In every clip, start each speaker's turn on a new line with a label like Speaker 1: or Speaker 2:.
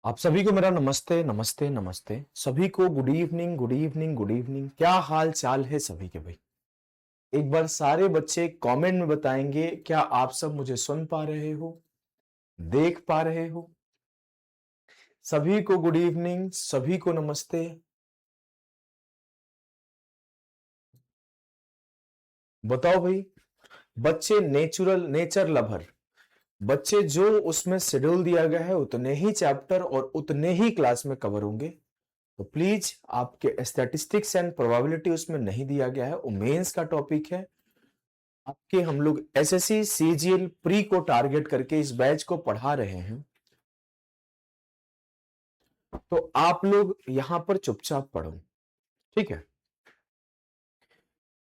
Speaker 1: आप सभी को मेरा नमस्ते नमस्ते नमस्ते। सभी को good evening good evening good evening. क्या हाल चाल है सभी के भाई? एक बार सारे बच्चे कमेंट में बताएंगे, क्या आप सब मुझे सुन पा रहे हो, देख पा रहे हो? सभी को गुड इवनिंग, सभी को नमस्ते। बताओ भाई, बच्चे नेचर लवर, बच्चे जो उसमें शेड्यूल दिया गया है उतने ही चैप्टर और उतने ही क्लास में कवर होंगे। तो प्लीज, आपके स्टैटिस्टिक्स एंड प्रोबेबिलिटी उसमें नहीं दिया गया है, वो मेंस का टॉपिक है। आपके हम लोग एसएससी सीजीएल प्री को टारगेट करके इस बैच को पढ़ा रहे हैं, तो आप लोग यहां पर चुपचाप पढ़ो। ठीक है?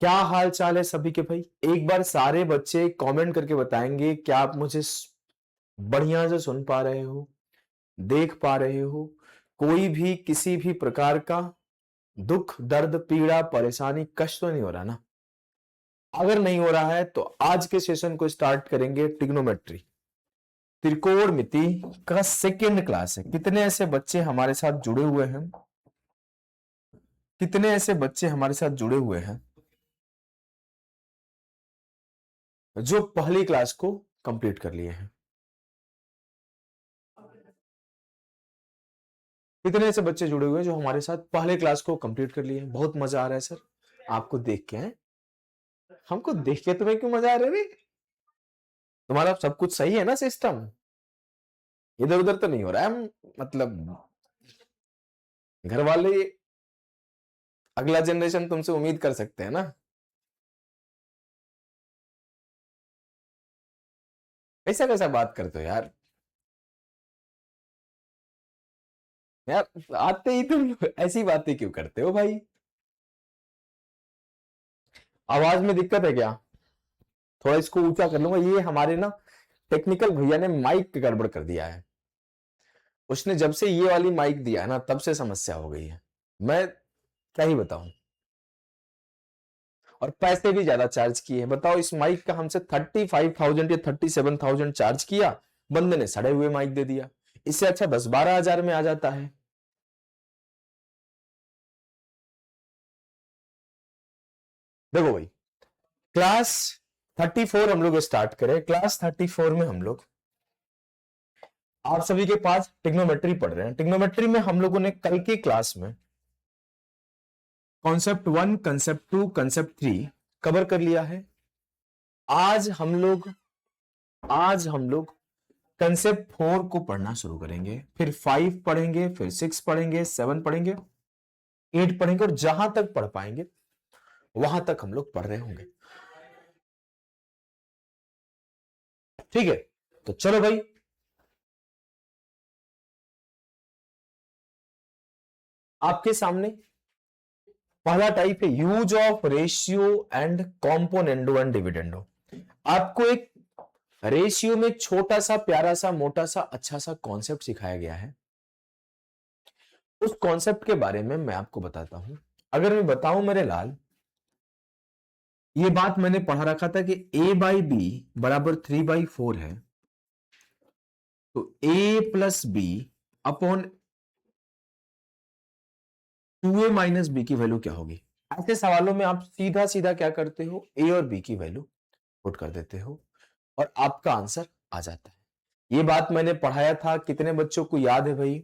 Speaker 1: क्या हाल चाल है सभी के भाई? एक बार सारे बच्चे कमेंट करके बताएंगे, क्या आप मुझे बढ़िया से सुन पा रहे हो, देख पा रहे हो? कोई भी किसी भी प्रकार का दुख, दर्द, पीड़ा, परेशानी, कष्ट तो नहीं हो रहा ना? अगर नहीं हो रहा है तो आज के सेशन को स्टार्ट करेंगे। ट्रिग्नोमेट्री, त्रिकोणमिति का सेकेंड क्लास है। कितने ऐसे बच्चे हमारे साथ जुड़े हुए हैं? कितने ऐसे बच्चे हमारे साथ जुड़े हुए हैं जो पहली क्लास को कंप्लीट कर लिए हैं? कितने ऐसे बच्चे जुड़े हुए हैं जो हमारे साथ पहले क्लास को कंप्लीट कर लिए हैं? बहुत मजा आ रहा है सर आपको देख के। हैं हमको देख के तुम्हें क्यों मजा आ रहा है? तुम्हारा सब कुछ सही है ना? सिस्टम इधर उधर तो नहीं हो रहा है? मतलब घर वाले, अगला जनरेशन तुमसे उम्मीद कर सकते हैं ना? ऐसा कैसा बात करते हो यार? यार आते ही तुम ऐसी बातें क्यों करते हो भाई? आवाज में दिक्कत है क्या? थोड़ा इसको ऊंचा कर लूंगा। ये हमारे ना टेक्निकल भैया ने माइक गड़बड़ कर दिया है। उसने जब से ये वाली माइक दिया है ना, तब से समस्या हो गई है। मैं क्या ही बताऊं। और पैसे भी ज्यादा चार्ज किए हैं। बताओ, इस माइक का हमसे 35,000 या 37,000 चार्ज किया, बंदे ने सड़े हुए माइक दे दिया। इससे अच्छा 10-12 हजार में आ जाता है। देखो भाई, क्लास 34 हम लोग स्टार्ट करें। क्लास 34 में हम लोग, आप सभी के पास टिग्नोमेट्री पढ़ रहे हैं। टिग्नोमेट्री में हम लोगों ने कल की क्लास में कॉन्सेप्ट 1, कॉन्सेप्ट 2, कॉन्सेप्ट 3 कवर कर लिया है। आज हम लोग आज हम लोग कंसेप्ट 4 को पढ़ना शुरू करेंगे, फिर 5 पढ़ेंगे, फिर 6 पढ़ेंगे, 7 पढ़ेंगे, 8 पढ़ेंगे, और जहां तक पढ़ पाएंगे वहां तक हम लोग पढ़ रहे होंगे। ठीक है? तो चलो भाई, आपके सामने पहला टाइप है use of ratio and componendo and dividendo. आपको एक रेशियो में छोटा सा प्यारा सा मोटा सा अच्छा सा कॉन्सेप्ट सिखाया गया है। उस कॉन्सेप्ट के बारे में मैं आपको बताता हूं। अगर मैं बताऊं मेरे लाल, ये बात मैंने पढ़ा रखा था कि a/b = 3/4 है, तो a+b अपॉन 2a - b की वैल्यू क्या होगी? ऐसे सवालों में आप सीधा सीधा क्या करते हो, a और b की वैल्यू पुट कर देते हो और आपका आंसर आ जाता है। ये बात मैंने पढ़ाया था। कितने बच्चों को याद है भाई?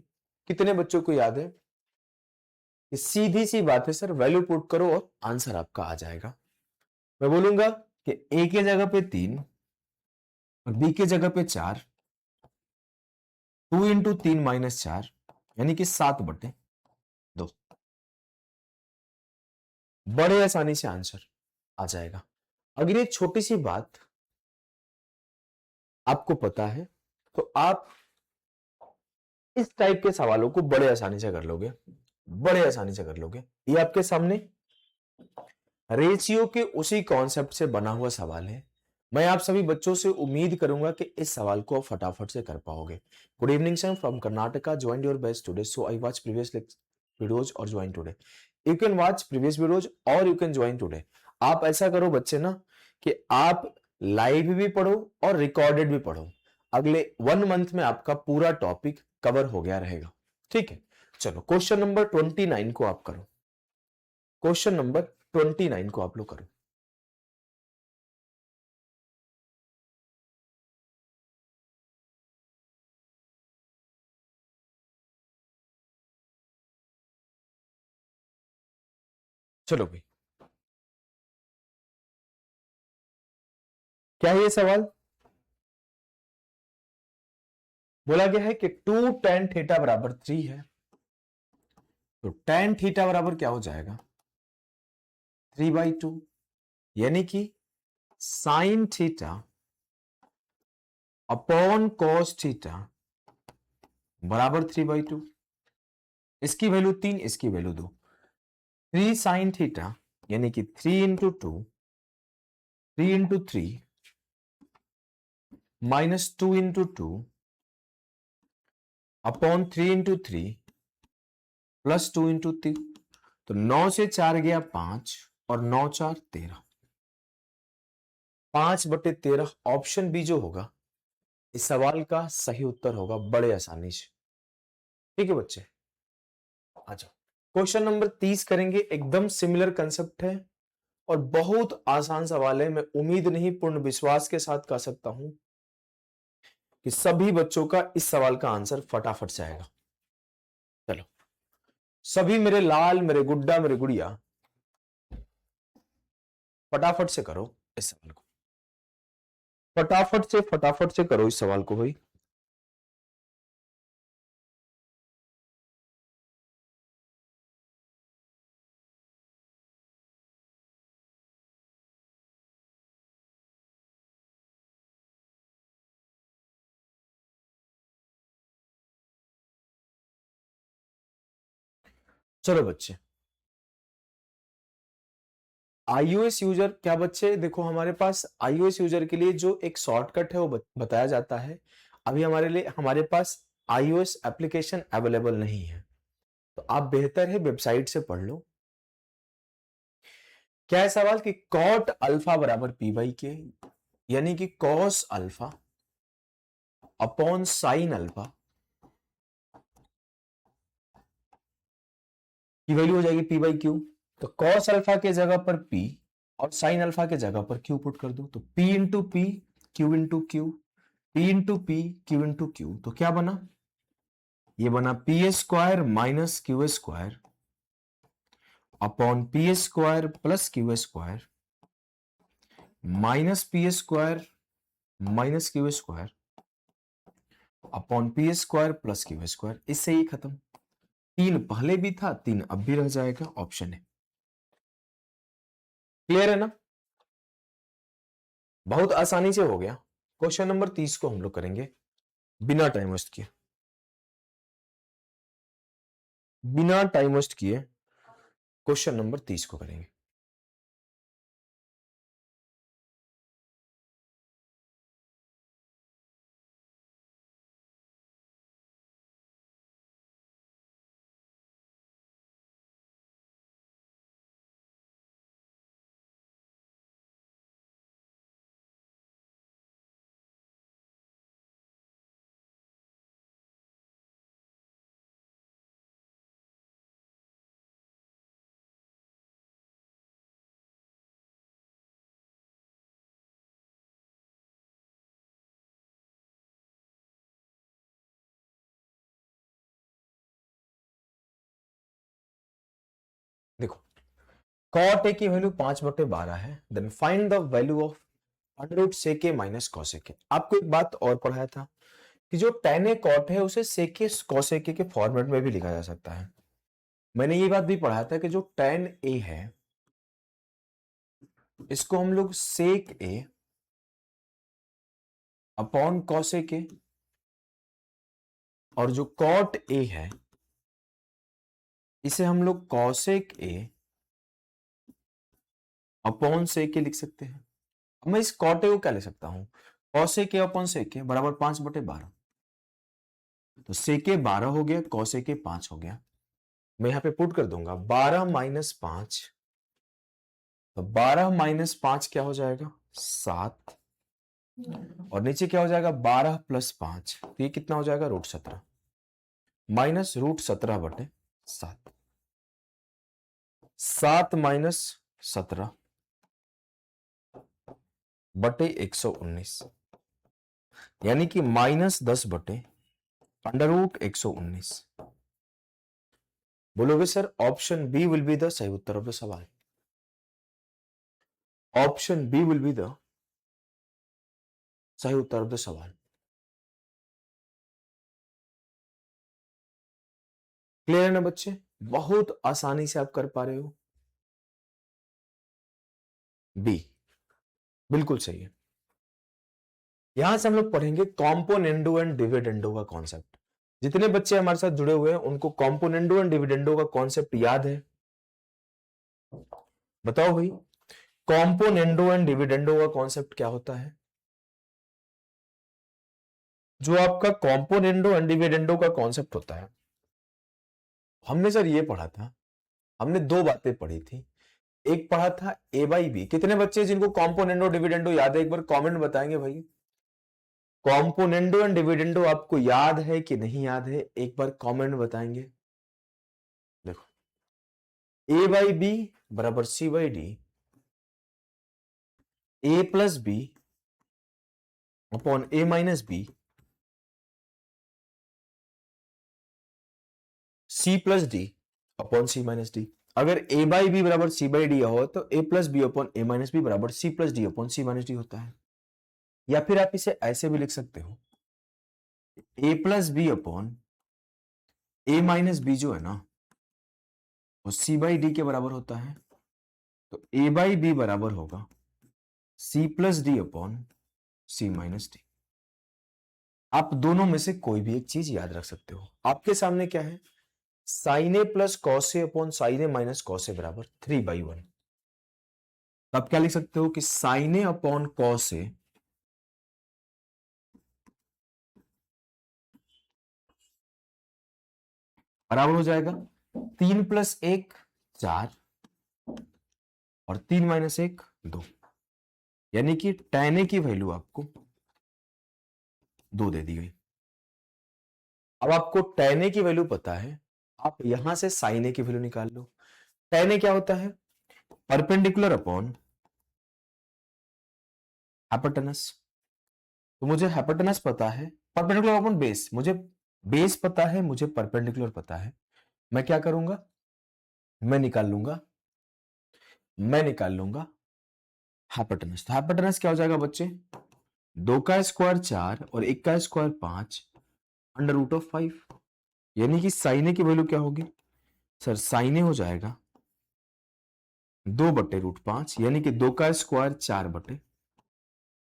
Speaker 1: कितने बच्चों को याद है? ये सीधी सी बात है सर, वैल्यू पुट करो और आंसर आपका आ जाएगा। मैं बोलूंगा कि ए के जगह पे 3 और बी के जगह पे 4, 2 × 3 - 4 यानी कि 7/2। बड़े आसानी से आंसर आ जाएगा। अगर ये छोटी सी बात आपको पता है तो आप इस टाइप के सवालों को बड़े आसानी से कर लोगे, बड़े आसानी से कर लोगे। ये आपके सामने रेशियो के उसी कॉन्सेप्ट से बना हुआ सवाल है। मैं आप सभी बच्चों से उम्मीद करूंगा कि इस सवाल को आप फटाफट से कर पाओगे। Good evening sir, from Karnataka, join your batch today, so I watch previous videos और join today. You can watch previous videos और यू कैन ज्वाइन टुडे। आप ऐसा करो बच्चे ना, कि आप लाइव भी पढ़ो और रिकॉर्डेड भी पढ़ो। अगले 1 मंथ में आपका पूरा टॉपिक कवर हो गया रहेगा। ठीक है, चलो क्वेश्चन नंबर 29 को आप करो। क्वेश्चन नंबर 29 को आप लोग करो। चलो भाई, क्या है ये सवाल? बोला गया है कि 2 tan थीटा बराबर 3 है, तो tan थीटा बराबर क्या हो जाएगा? 3/2, यानी कि sign theta upon cos theta बराबर 3/2। इसकी वैल्यू 3, इसकी वैल्यू 2। 3 साइन थीटा यानी कि 3 into 2, 3 into 3 minus 2 into 2 upon 3 into 3 plus 2 into 3। तो 9 से 4 गया 5 और 9 4 13। 5/13 ऑप्शन बी जो होगा इस सवाल का सही उत्तर होगा बड़े आसानी से। ठीक है बच्चे, आ जाओ क्वेश्चन नंबर 30 करेंगे। एकदम सिमिलर कंसेप्ट है और बहुत आसान सवाल है। मैं उम्मीद नहीं पूर्ण विश्वास के साथ कह सकता हूं कि सभी बच्चों का इस सवाल का आंसर फटाफट से आएगा। चलो सभी मेरे लाल, मेरे गुड्डा, मेरे गुड़िया, फटाफट से करो इस सवाल को। फटाफट से करो इस सवाल को भाई। चलो बच्चे, iOS यूजर, क्या बच्चे देखो हमारे पास iOS यूजर के लिए जो एक शॉर्टकट है वो बताया जाता है। अभी हमारे पास iOS एप्लीकेशन अवेलेबल नहीं है, तो आप बेहतर है वेबसाइट से पढ़ लो। क्या है सवाल कि कॉट अल्फा बराबर p/k, यानी कि cos alpha upon sine alpha की वैल्यू हो जाएगी p/q। तो कॉस अल्फा के जगह पर p और साइन अल्फा के जगह पर q पुट कर दो, तो p into P, q into Q, p into P, q into Q. तो क्या बना? ये बना P square minus Q square upon P square plus Q square minus P square minus Q square upon P square plus Q square. इससे ही खत्म। 3 पहले भी था, 3 अब भी रह जाएगा, ऑप्शन है। क्लियर है ना? बहुत आसानी से हो गया। क्वेश्चन नंबर 30 को हम लोग करेंगे बिना टाइम वेस्ट किए। बिना टाइम वेस्ट किए क्वेश्चन नंबर 30 को करेंगे। देखो, कॉट ए की वैल्यू 5/12 है, then find the value of under root sec A minus cosec A. आपको एक बात और पढ़ाया था कि जो tan ए कॉट है उसे सेक ए कॉसेक ए के फॉर्मेट में भी लिखा जा सकता है। मैंने ये बात भी पढ़ाया था कि जो tan ए है इसको हम लोग सेक ए अपॉन कॉसेक ए, और जो कॉट ए है इसे हम लोग कॉसेक ए अपॉन सेक ए लिख सकते हैं। अब मैं इस कॉट ए को क्या लिख सकता हूं? कॉसेक ए अपॉन सेक ए बराबर 5/12। तो सेक ए 12 हो गया, कॉसेक ए 5 हो गया। मैं यहां पे पुट कर दूंगा 12 माइनस 5, तो 12 माइनस 5 क्या हो जाएगा? 7। और नीचे क्या हो जाएगा? 12 प्लस 5, तो ये कितना हो जाएगा? √17। माइनस रूट 17 बटे 7, 7 माइनस 17 बटे 119, यानी कि माइनस 10 बटे अंडर रूट 119। बोलोगे sir option B will be the सही उत्तर ऑफ द सवाल। Option B will be the सही उत्तर ऑफ द सवाल। क्लियर है ना बच्चे? बहुत आसानी से आप कर पा रहे हो। बी बिल्कुल सही है। यहां से हम लोग पढ़ेंगे कॉम्पोनेंडो एंड डिविडेंडो का कॉन्सेप्ट। जितने बच्चे हमारे साथ जुड़े हुए हैं उनको कॉम्पोनेंडो एंड डिविडेंडो का कॉन्सेप्ट याद है? बताओ भाई, कॉम्पोनेंडो एंड डिविडेंडो का कॉन्सेप्ट क्या होता है? जो आपका कॉम्पोनेंडो एंड डिविडेंडो का कॉन्सेप्ट होता है, हमने सर ये पढ़ा था, हमने दो बातें पढ़ी थी। एक पढ़ा था ए बाई बी। कितने बच्चे जिनको कॉम्पोनेंडो डिविडेंडो याद है, एक बार कमेंट बताएंगे भाई। कॉम्पोनेंडो एंड डिविडेंडो आपको याद है कि नहीं याद है, एक बार कमेंट बताएंगे। देखो, ए बाई बी बराबर C by D, A plus B upon A minus B, C plus D upon C minus D. अगर ए बाई बी बराबर सी बाई डी हो तो ए plus B upon A minus B बराबर सी plus D upon C minus D होता है। या फिर आप इसे ऐसे भी लिख सकते हो, ए plus B upon A minus B जो है ना वो सी बाई डी के बराबर होता है। तो ए बाई बी बराबर होगा सी plus D upon C minus D. आप दोनों में से कोई भी एक चीज याद रख सकते हो। आपके सामने क्या है, sign A plus cos A upon sine A minus cos A बराबर 3/1। तो आप क्या लिख सकते हो कि sign A upon cos A बराबर हो जाएगा 3 प्लस 1 4 और 3 माइनस 1 2, यानी कि tan ए की वैल्यू आपको 2 दे दी गई। अब आपको tan ए की वैल्यू पता है, आप यहां से sin ए की वैल्यू निकाल लो। tan ए क्या होता है, परपेंडिकुलर अपॉन हाइपोटेनस। तो मुझे हाइपोटेनस पता है, परपेंडिकुलर अपॉन बेस, मुझे बेस पता है, मुझे परपेंडिकुलर पता है। मैं क्या करूंगा, मैं निकाल लूंगा हाइपोटेनस। तो हाइपोटेनस क्या हो जाएगा बच्चे, 2 का स्क्वायर 4 और 1 का स्क्वायर 5 अंडर रूट ऑफ 5, यानी कि साइन ए की वैल्यू क्या होगी सर, साइन ए हो जाएगा 2 बटे रूट 5, यानी कि 2 का स्क्वायर 4 बटे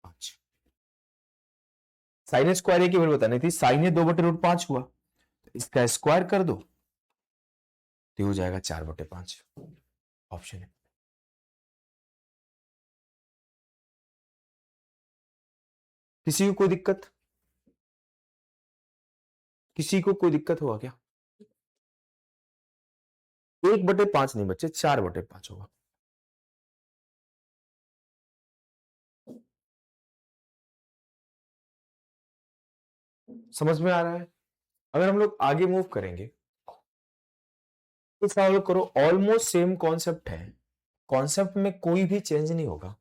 Speaker 1: 5। साइन ए स्क्वायर ए की वैल्यू बतानी थी, साइन ए 2 बटे रूट 5 हुआ, इसका स्क्वायर कर दो तो हो जाएगा 4 बटे 5। ऑप्शन है। किसी को कोई दिक्कत, किसी को कोई दिक्कत हुआ क्या? 1/5 नहीं बच्चे, 4/5 होगा। समझ में आ रहा है? अगर हम लोग आगे मूव करेंगे, इस सवाल करो, ऑलमोस्ट सेम कॉन्सेप्ट है, कॉन्सेप्ट में कोई भी चेंज नहीं होगा,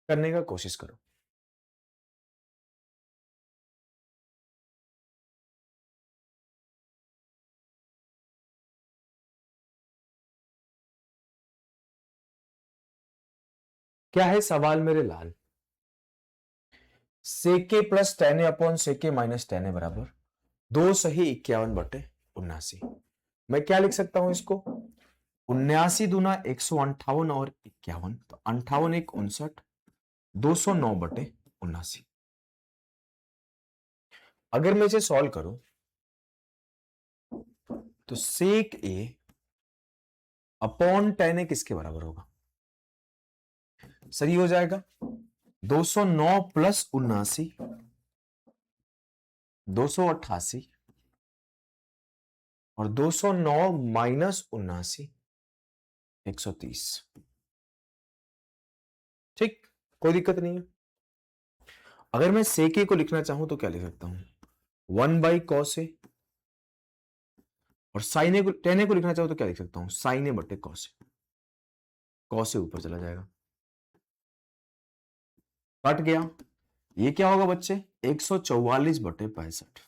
Speaker 1: करने का कोशिश करो। क्या है सवाल मेरे लाल, सेके प्लस टेन ए अपॉन सेके माइनस टेन ए बराबर 2 सही 51/79। मैं क्या लिख सकता हूं इसको, 79 दूना 158 और 51, तो 58 1 59, 209/79। अगर मैं इसे सॉल्व करूं तो सेक ए अपॉन टेन ए किसके बराबर होगा सही हो जाएगा 209 प्लस 79 288 और 209 माइनस 79 130। ठीक, कोई दिक्कत नहीं है। अगर मैं सेके को लिखना चाहूं तो क्या लिख सकता हूं, 1/cos ए और साइन ए को टेन ए को लिखना चाहो तो क्या लिख सकता हूं, साइन ए बटे कॉस ए, कॉस ए ऊपर चला जाएगा, कट गया। ये क्या होगा बच्चे, 144 बटे 65,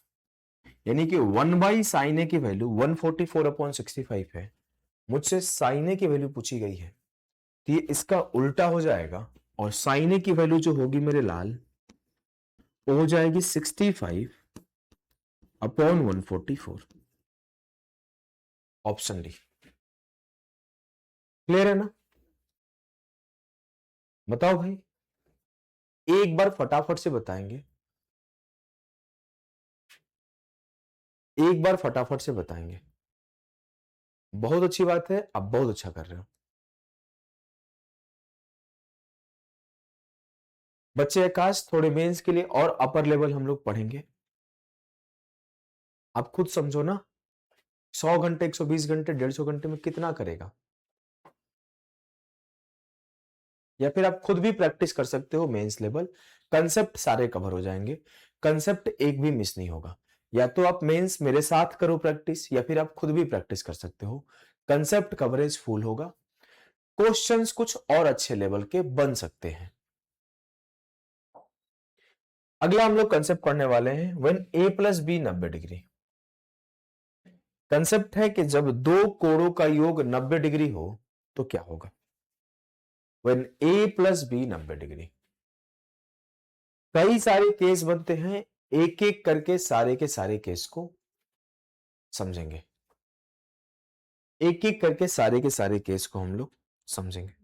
Speaker 1: यानी कि 1/sin ए की वैल्यू 144/65 है। मुझसे sin ए की वैल्यू पूछी गई है, तो ये इसका उल्टा हो जाएगा, और sin ए की वैल्यू जो होगी मेरे लाल, वो हो जाएगी 65/144। Option D. क्लियर है ना? बताओ भाई, एक बार फटाफट से बताएंगे, एक बार फटाफट से बताएंगे। बहुत अच्छी बात है, आप बहुत अच्छा कर रहे हो बच्चे। आकाश, थोड़े मेंस के लिए और अपर लेवल हम लोग पढ़ेंगे। आप खुद समझो ना, 100 घंटे, 120 घंटे, 150 घंटे में कितना करेगा? या फिर आप खुद भी प्रैक्टिस कर सकते हो मेंस लेवल, कंसेप्ट सारे कवर हो जाएंगे, कंसेप्ट एक भी मिस नहीं होगा। या तो आप मेंस मेरे साथ करो प्रैक्टिस, या फिर आप खुद भी प्रैक्टिस कर सकते हो, कंसेप्ट कवरेज फुल होगा, क्वेश्चंस कुछ और अच्छे लेवल के बन सकते हैं। अगला हम लोग कंसेप्ट पढ़ने वाले हैं, when A plus B 90 degree. Concept है कि जब दो कोणों का योग 90 डिग्री हो तो क्या होगा। When A plus B 90 degree, कई सारे केस बनते हैं, एक एक करके सारे के सारे केस को समझेंगे, एक एक करके सारे के सारे केस को हम लोग समझेंगे।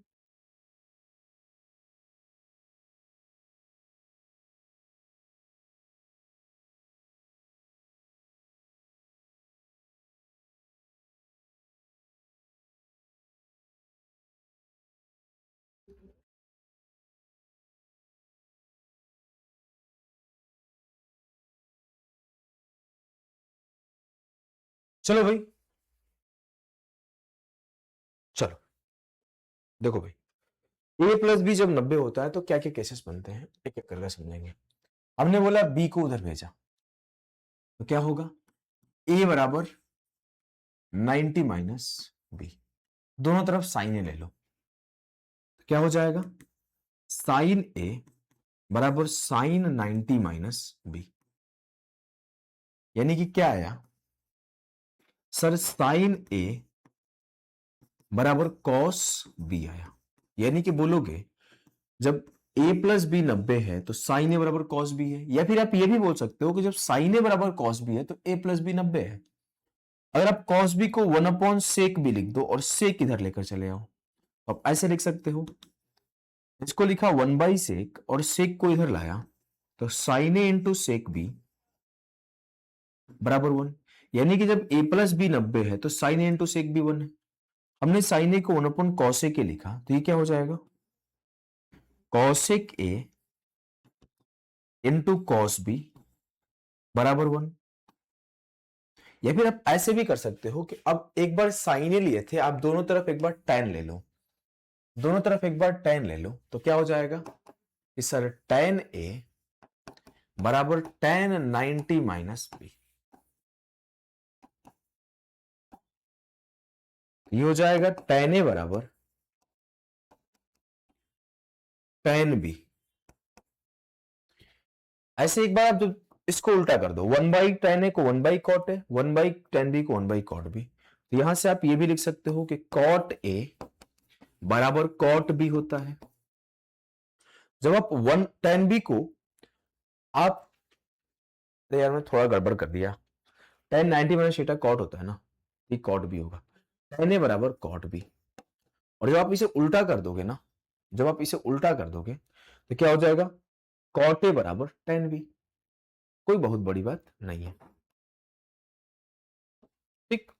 Speaker 1: चलो भाई, चलो देखो भाई, ए प्लस बी जब 90 होता है तो क्या क्या केसेस बनते हैं, एक एक करके समझेंगे। हमने बोला बी को उधर भेजा तो क्या होगा, ए बराबर 90 माइनस बी, दोनों तरफ साइन ए ले लो, तो क्या हो जाएगा, साइन ए बराबर साइन 90 माइनस बी, यानी कि क्या आया सर, साइन ए बराबर कॉस बी आया। यानी कि बोलोगे जब a प्लस बी 90 है तो साइन ए बराबर कॉस बी है, या फिर आप ये भी बोल सकते हो कि जब साइन ए बराबर कॉस बी है तो a प्लस बी 90 है। अगर आप कॉस बी को 1/सेक बी लिख दो और सेक इधर लेकर चले आओ, तो आप ऐसे लिख सकते हो, इसको लिखा 1/सेक और सेक को इधर लाया तो साइन ए इंटू सेक बी बराबर 1। यानी कि जब a प्लस बी 90 है तो साइन ए इंटू सेक बी 1 है। हमने साइन ए को 1/कॉसेक ए लिखा, तो ये क्या हो जाएगा, cosec A into cos B बराबर 1। या फिर आप ऐसे भी कर सकते हो कि अब एक बार साइन ए लिए थे, आप दोनों तरफ एक बार tan ले लो, दोनों तरफ एक बार tan ले लो, तो क्या हो जाएगा कि सर tan ए बराबर tan 90 माइनस बी, ये हो जाएगा tan ए बराबर tan बी। ऐसे एक बार आप जब इसको उल्टा कर दो, 1/tan ए को 1/cot ए, 1/tan बी को 1/cot बी, तो यहां से आप ये भी लिख सकते हो कि cot ए बराबर cot बी होता है। जब आप 1/tan बी को आप, यार मैं थोड़ा गड़बड़ कर दिया, tan 90 माइनस थीटा cot होता है ना, ये cot बी होगा, tan ए बराबर cot बी। और जब आप इसे उल्टा कर दोगे ना, जब आप इसे उल्टा कर दोगे तो क्या हो जाएगा, cot ए बराबर tan बी, कोई बहुत बड़ी बात नहीं है, ठीक।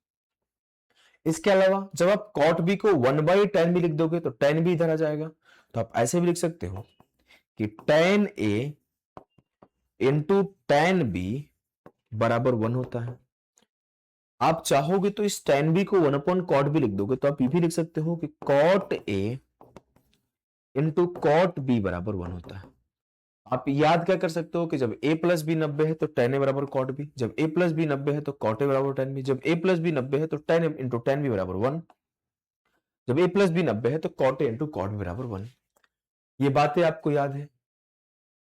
Speaker 1: इसके अलावा जब आप cot b को 1/tan b लिख दोगे तो tan b इधर आ जाएगा, तो आप ऐसे भी लिख सकते हो कि tan a into tan b बराबर 1 होता है। आप चाहोगे तो इस tan b को 1/cot b लिख दोगे, तो आप ये भी लिख सकते हो कि cot a into cot b बराबर 1 होता है। आप याद क्या कर सकते हो कि जब a प्लस बी 90 है तो tan a बराबर cot b, जब a प्लस बी 90 है तो cot a बराबर tan b, जब a प्लस बी 90 है तो tan a into tan b बराबर 1, जब a प्लस बी 90 है तो cot a into cot b बराबर 1। ये बातें आपको याद है?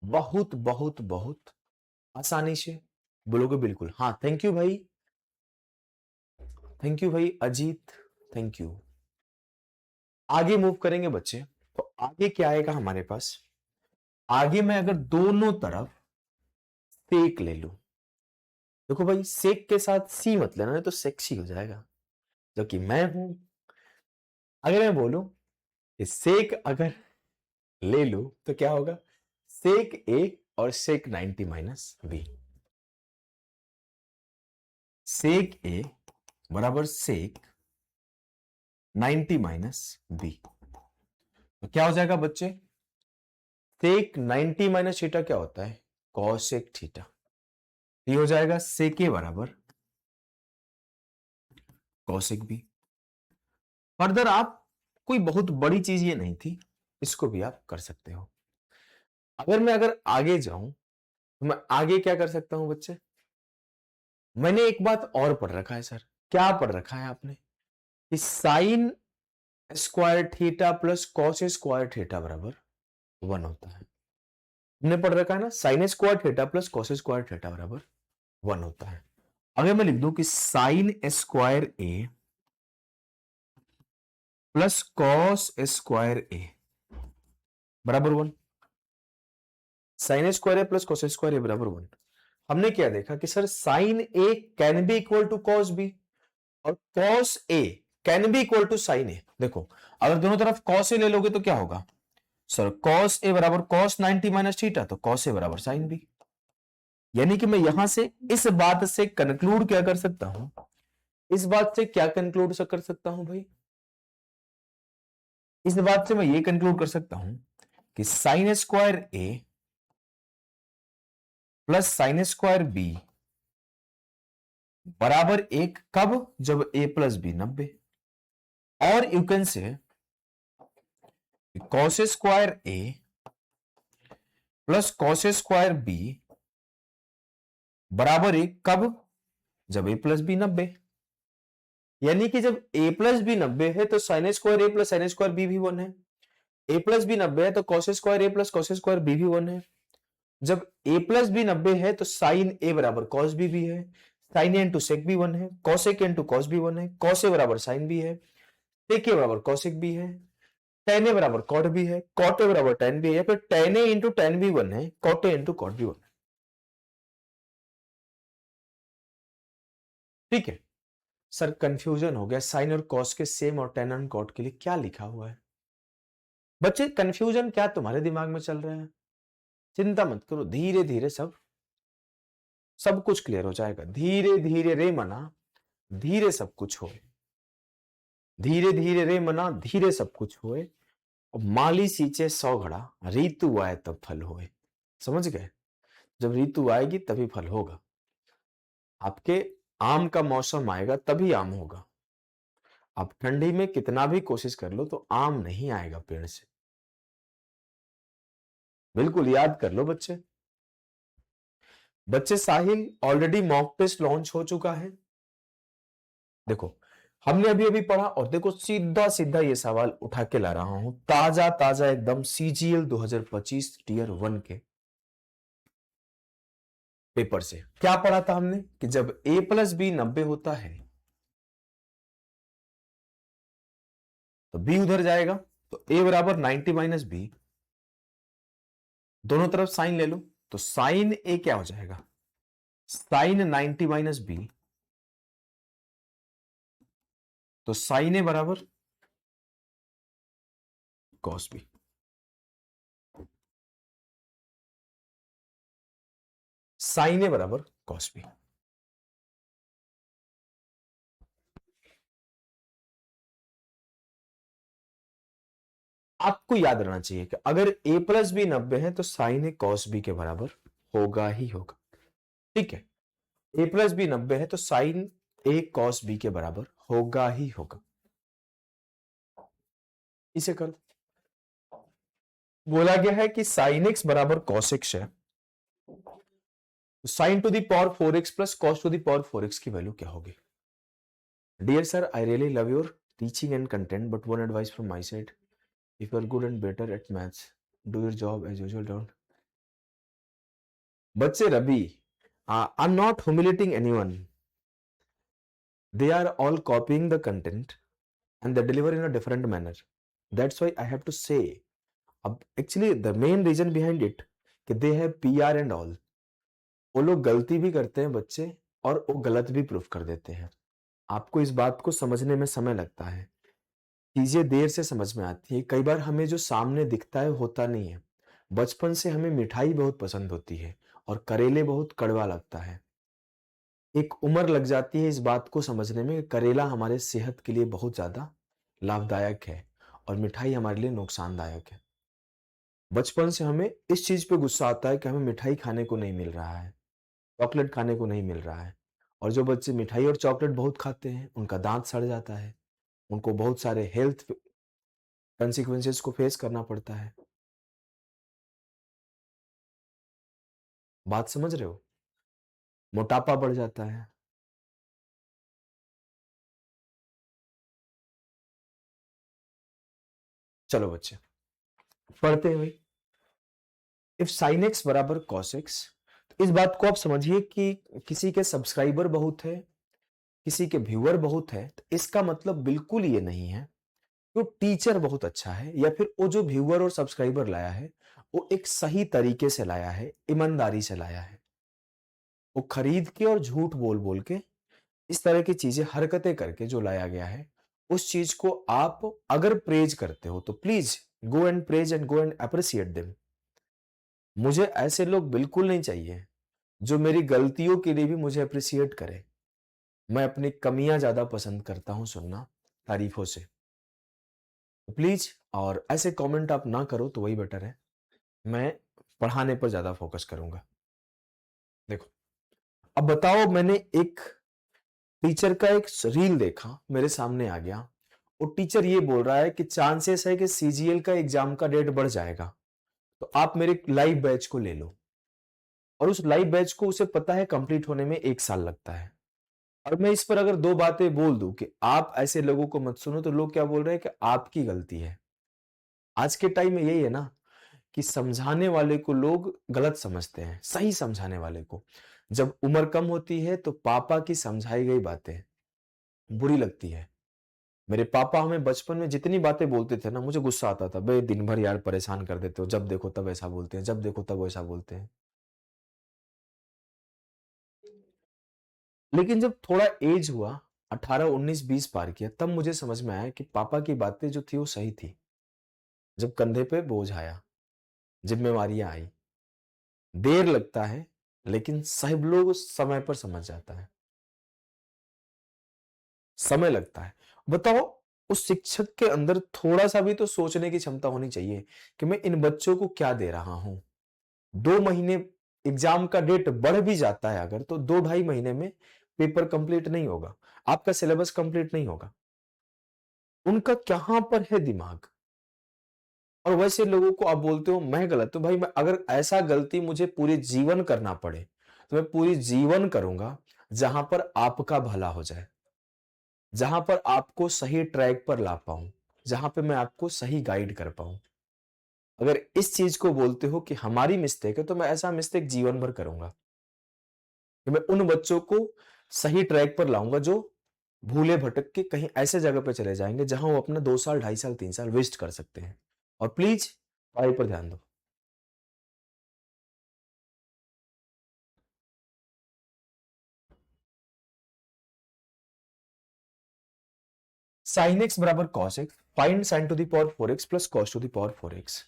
Speaker 1: बहुत बहुत बहुत आसानी से बोलोगे बिल्कुल। हाँ, थैंक यू भाई, थैंक यू भाई अजीत, थैंक यू। आगे मूव करेंगे बच्चे, तो आगे क्या आएगा हमारे पास? आगे मैं अगर दोनों तरफ सेक ले लूं, देखो भाई सेक के साथ सी मत लेना, नहीं तो सेक्सी हो जाएगा, जबकि मैं हूं। अगर मैं बोलूं कि सेक अगर ले लूं तो क्या होगा? सेक ए और सेक 90 माइनस बी। सेक ए बराबर सेक 90 माइनस बी, तो क्या हो जाएगा बच्चे? सेक 90 माइनस थीटा क्या होता है? Cosec theta. ये हो जाएगा सेक ए बराबर कॉसेक बी। फर्दर आप, कोई बहुत बड़ी चीज ये नहीं थी, इसको भी आप कर सकते हो। अगर आगे जाऊं तो मैं आगे क्या कर सकता हूं बच्चे? मैंने एक बात और पढ़ रखा है सर। क्या पढ़ रखा है आपने? कि sine square theta plus cos square theta बराबर 1 होता है। हमने पढ़ रखा है ना, sine square theta plus cos square theta बराबर 1 होता है। अगर मैं लिख दूं कि sine square A plus cos square A बराबर 1, sine square A plus cos square A बराबर 1, हमने क्या देखा कि sir sine A can be equal to cos B और cos A can be equal to sine A. देखो, अगर दोनों तरफ कॉस ए ले लोगे तो क्या होगा सर? कॉस ए बराबर कॉस 90 माइनस थीटा, तो कॉस ए बराबर साइन बी। यानी कि मैं यहां से इस बात से कंक्लूड क्या कर सकता हूं? इस बात से क्या कंक्लूड कर सकता हूं भाई? इस बात से मैं ये कंक्लूड कर सकता हूं कि sine square A plus sine square B बराबर 1, कब? जब a प्लस बी 90। और you can say cos square A plus cos square B बराबर 1, कब? जब a प्लस बी 90। यानी कि जब a प्लस बी 90 है तो sine square A plus sine square B भी 1 है। a प्लस बी 90 है तो cos square A plus cos square B भी 1 है। जब a प्लस बी 90 है तो साइन ए बराबर कॉस बी भी है, साइन ए इंटू सेक भी 1 है, कॉसेक इंटू कॉस भी 1 है, कॉस ए बराबर साइन भी है, सेक ए बराबर कॉसेक भी है, टेन ए बराबर कॉट भी है, कॉट ए बराबर टेन भी है, या फिर टेन ए इंटू टेन भी 1 है, कॉट ए इंटू कॉट भी 1 है। ठीक है सर, कंफ्यूजन हो गया साइन और कॉस के सेम और टेन एंड कॉट के लिए क्या लिखा हुआ है? बच्चे कंफ्यूजन क्या तुम्हारे दिमाग में चल रहा है? चिंता मत करो, धीरे धीरे सब कुछ क्लियर हो जाएगा। धीरे धीरे रे मना धीरे सब कुछ होए, धीरे धीरे रे मना धीरे सब कुछ होए, और माली सींचे 100 घड़ा, ऋतु आए तब फल होए। समझ गए? जब ऋतु आएगी तभी फल होगा। आपके आम का मौसम आएगा तभी आम होगा। आप ठंडी में कितना भी कोशिश कर लो तो आम नहीं आएगा पेड़ से। बिल्कुल याद कर लो बच्चे। बच्चे साहिल ऑलरेडी मॉक टेस्ट लॉन्च हो चुका है। देखो, हमने अभी अभी पढ़ा, और देखो सीधा सीधा ये सवाल उठा के ला रहा हूं, ताजा ताजा एकदम सीजीएल 2025 टीयर 1 के पेपर से। क्या पढ़ा था हमने? कि जब a प्लस बी 90 होता है तो b उधर जाएगा, तो a बराबर 90 माइनस बी, दोनों तरफ साइन ले लो, तो साइन a क्या हो जाएगा? साइन 90 माइनस बी, तो साइन ए बराबर कॉस बी। साइन ए बराबर कॉस बी। आपको याद रहना चाहिए कि अगर a प्लस बी 90 है तो साइन ए कॉस बी के बराबर होगा ही होगा। ठीक है, a प्लस बी 90 है तो साइन ए कॉस बी के बराबर होगा ही होगा। इसे करो। बोला गया है कि साइन एक्स बराबर कॉस एक्स है, तो sine to the power 4x plus cos to the power 4x की वैल्यू क्या होगी? Dear sir, I really love your teaching and content, but one advice from my side, if you are good and better at maths, do your job as usual, don't. बच्चे Ravi, I am not humiliating anyone, they are all copying the content and they deliver in a different manner. That's why I have to say, अब actually the main reason behind it कि they have PR and all, वो लोग गलती भी करते हैं बच्चे, और वो गलत भी प्रूफ कर देते हैं। आपको इस बात को समझने में समय लगता है, चीजें देर से समझ में आती है। कई बार हमें जो सामने दिखता है होता नहीं है। बचपन से हमें मिठाई बहुत पसंद होती है और करेले बहुत कड़वा लगता है। एक उम्र लग जाती है इस बात को समझने में कि करेला हमारे सेहत के लिए बहुत ज्यादा लाभदायक है और मिठाई हमारे लिए नुकसानदायक है। बचपन से हमें इस चीज पे गुस्सा आता है कि हमें मिठाई खाने को नहीं मिल रहा है, चॉकलेट खाने को नहीं मिल रहा है। और जो बच्चे मिठाई और चॉकलेट बहुत खाते हैं उनका दांत सड़ जाता है, उनको बहुत सारे हेल्थ कंसिक्वेंसेस को फेस करना पड़ता है। बात समझ रहे हो? मोटापा बढ़ जाता है। चलो बच्चे पढ़ते हुए, इफ साइन एक्स बराबर कॉस एक्स, तो इस बात को आप समझिए कि किसी के सब्सक्राइबर बहुत है, किसी के व्यूअर बहुत है, तो इसका मतलब बिल्कुल ये नहीं है कि वो टीचर बहुत अच्छा है या फिर वो जो व्यूअर और सब्सक्राइबर लाया है वो एक सही तरीके से लाया है, ईमानदारी से लाया है। वो खरीद के और झूठ बोल बोल के इस तरह की चीजें हरकतें करके जो लाया गया है, उस चीज को आप अगर प्रेज करते हो तो please go and praise and go and appreciate them. मुझे ऐसे लोग बिल्कुल नहीं चाहिए जो मेरी गलतियों के लिए भी मुझे अप्रिशिएट करे। मैं अपनी कमियां ज्यादा पसंद करता हूं सुनना तारीफों से। तो प्लीज, और ऐसे कमेंट आप ना करो तो वही बेटर है। मैं पढ़ाने पर ज्यादा फोकस करूंगा। देखो, अब बताओ, मैंने एक टीचर का एक रील देखा, मेरे सामने आ गया। वो टीचर ये बोल रहा है कि चांसेस है कि सीजीएल का एग्जाम का डेट बढ़ जाएगा, तो आप मेरे लाइव बैच को ले लो। और उस लाइव बैच को उसे पता है कंप्लीट होने में 1 साल लगता है। और मैं इस पर अगर दो बातें बोल दूं कि आप ऐसे लोगों को मत सुनो, तो लोग क्या बोल रहे हैं कि आपकी गलती है। आज के टाइम में यही है ना कि समझाने वाले को लोग गलत समझते हैं, सही समझाने वाले को जब उम्र कम होती है तो पापा की समझाई गई बातें बुरी लगती है। मेरे पापा हमें बचपन में जितनी बातें बोलते थे ना, मुझे गुस्सा आता था, बे दिन भर यार परेशान कर देते हो, जब देखो तब ऐसा बोलते हैं, जब देखो तब वैसा बोलते हैं। लेकिन जब थोड़ा एज हुआ, 18 19 20 पार किया, तब मुझे समझ में आया कि पापा की बातें जो थी वो सही थी। जब कंधे पे बोझ आया, जिम्मेवारियां आई, देर लगता है लेकिन सब लोग समय पर समझ जाता है। समय लगता है। बताओ, उस शिक्षक के अंदर थोड़ा सा भी तो सोचने की क्षमता होनी चाहिए कि मैं इन बच्चों को क्या दे रहा हूं। 2 महीने, एग्जाम का डेट बढ़ भी जाता है अगर, तो 2 ढाई महीने में पेपर कंप्लीट नहीं होगा, आपका सिलेबस कंप्लीट नहीं होगा। उनका कहां पर है दिमाग? और वैसे लोगों को आप बोलते हो मैं गलत, तो भाई मैं अगर ऐसा गलती मुझे पूरे जीवन करना पड़े तो मैं पूरी जीवन करूंगा, जहां पर आपका भला हो जाए, जहां पर आपको सही ट्रैक पर ला पाऊं, जहां पे मैं आपको सही गाइड कर पाऊं। अगर इस चीज को बोलते हो कि हमारी मिस्टेक है, तो मैं ऐसा मिस्टेक जीवन भर करूंगा कि मैं उन बच्चों को सही ट्रैक पर लाऊंगा जो भूले भटक के कहीं ऐसे जगह पे चले जाएंगे जहां वो अपना 2 साल 2.5 साल 3 साल वेस्ट कर सकते हैं। और प्लीज पढ़ाई पर ध्यान दो। साइन एक्स बराबर cos x, find sign to the power 4x plus cos to the power 4x।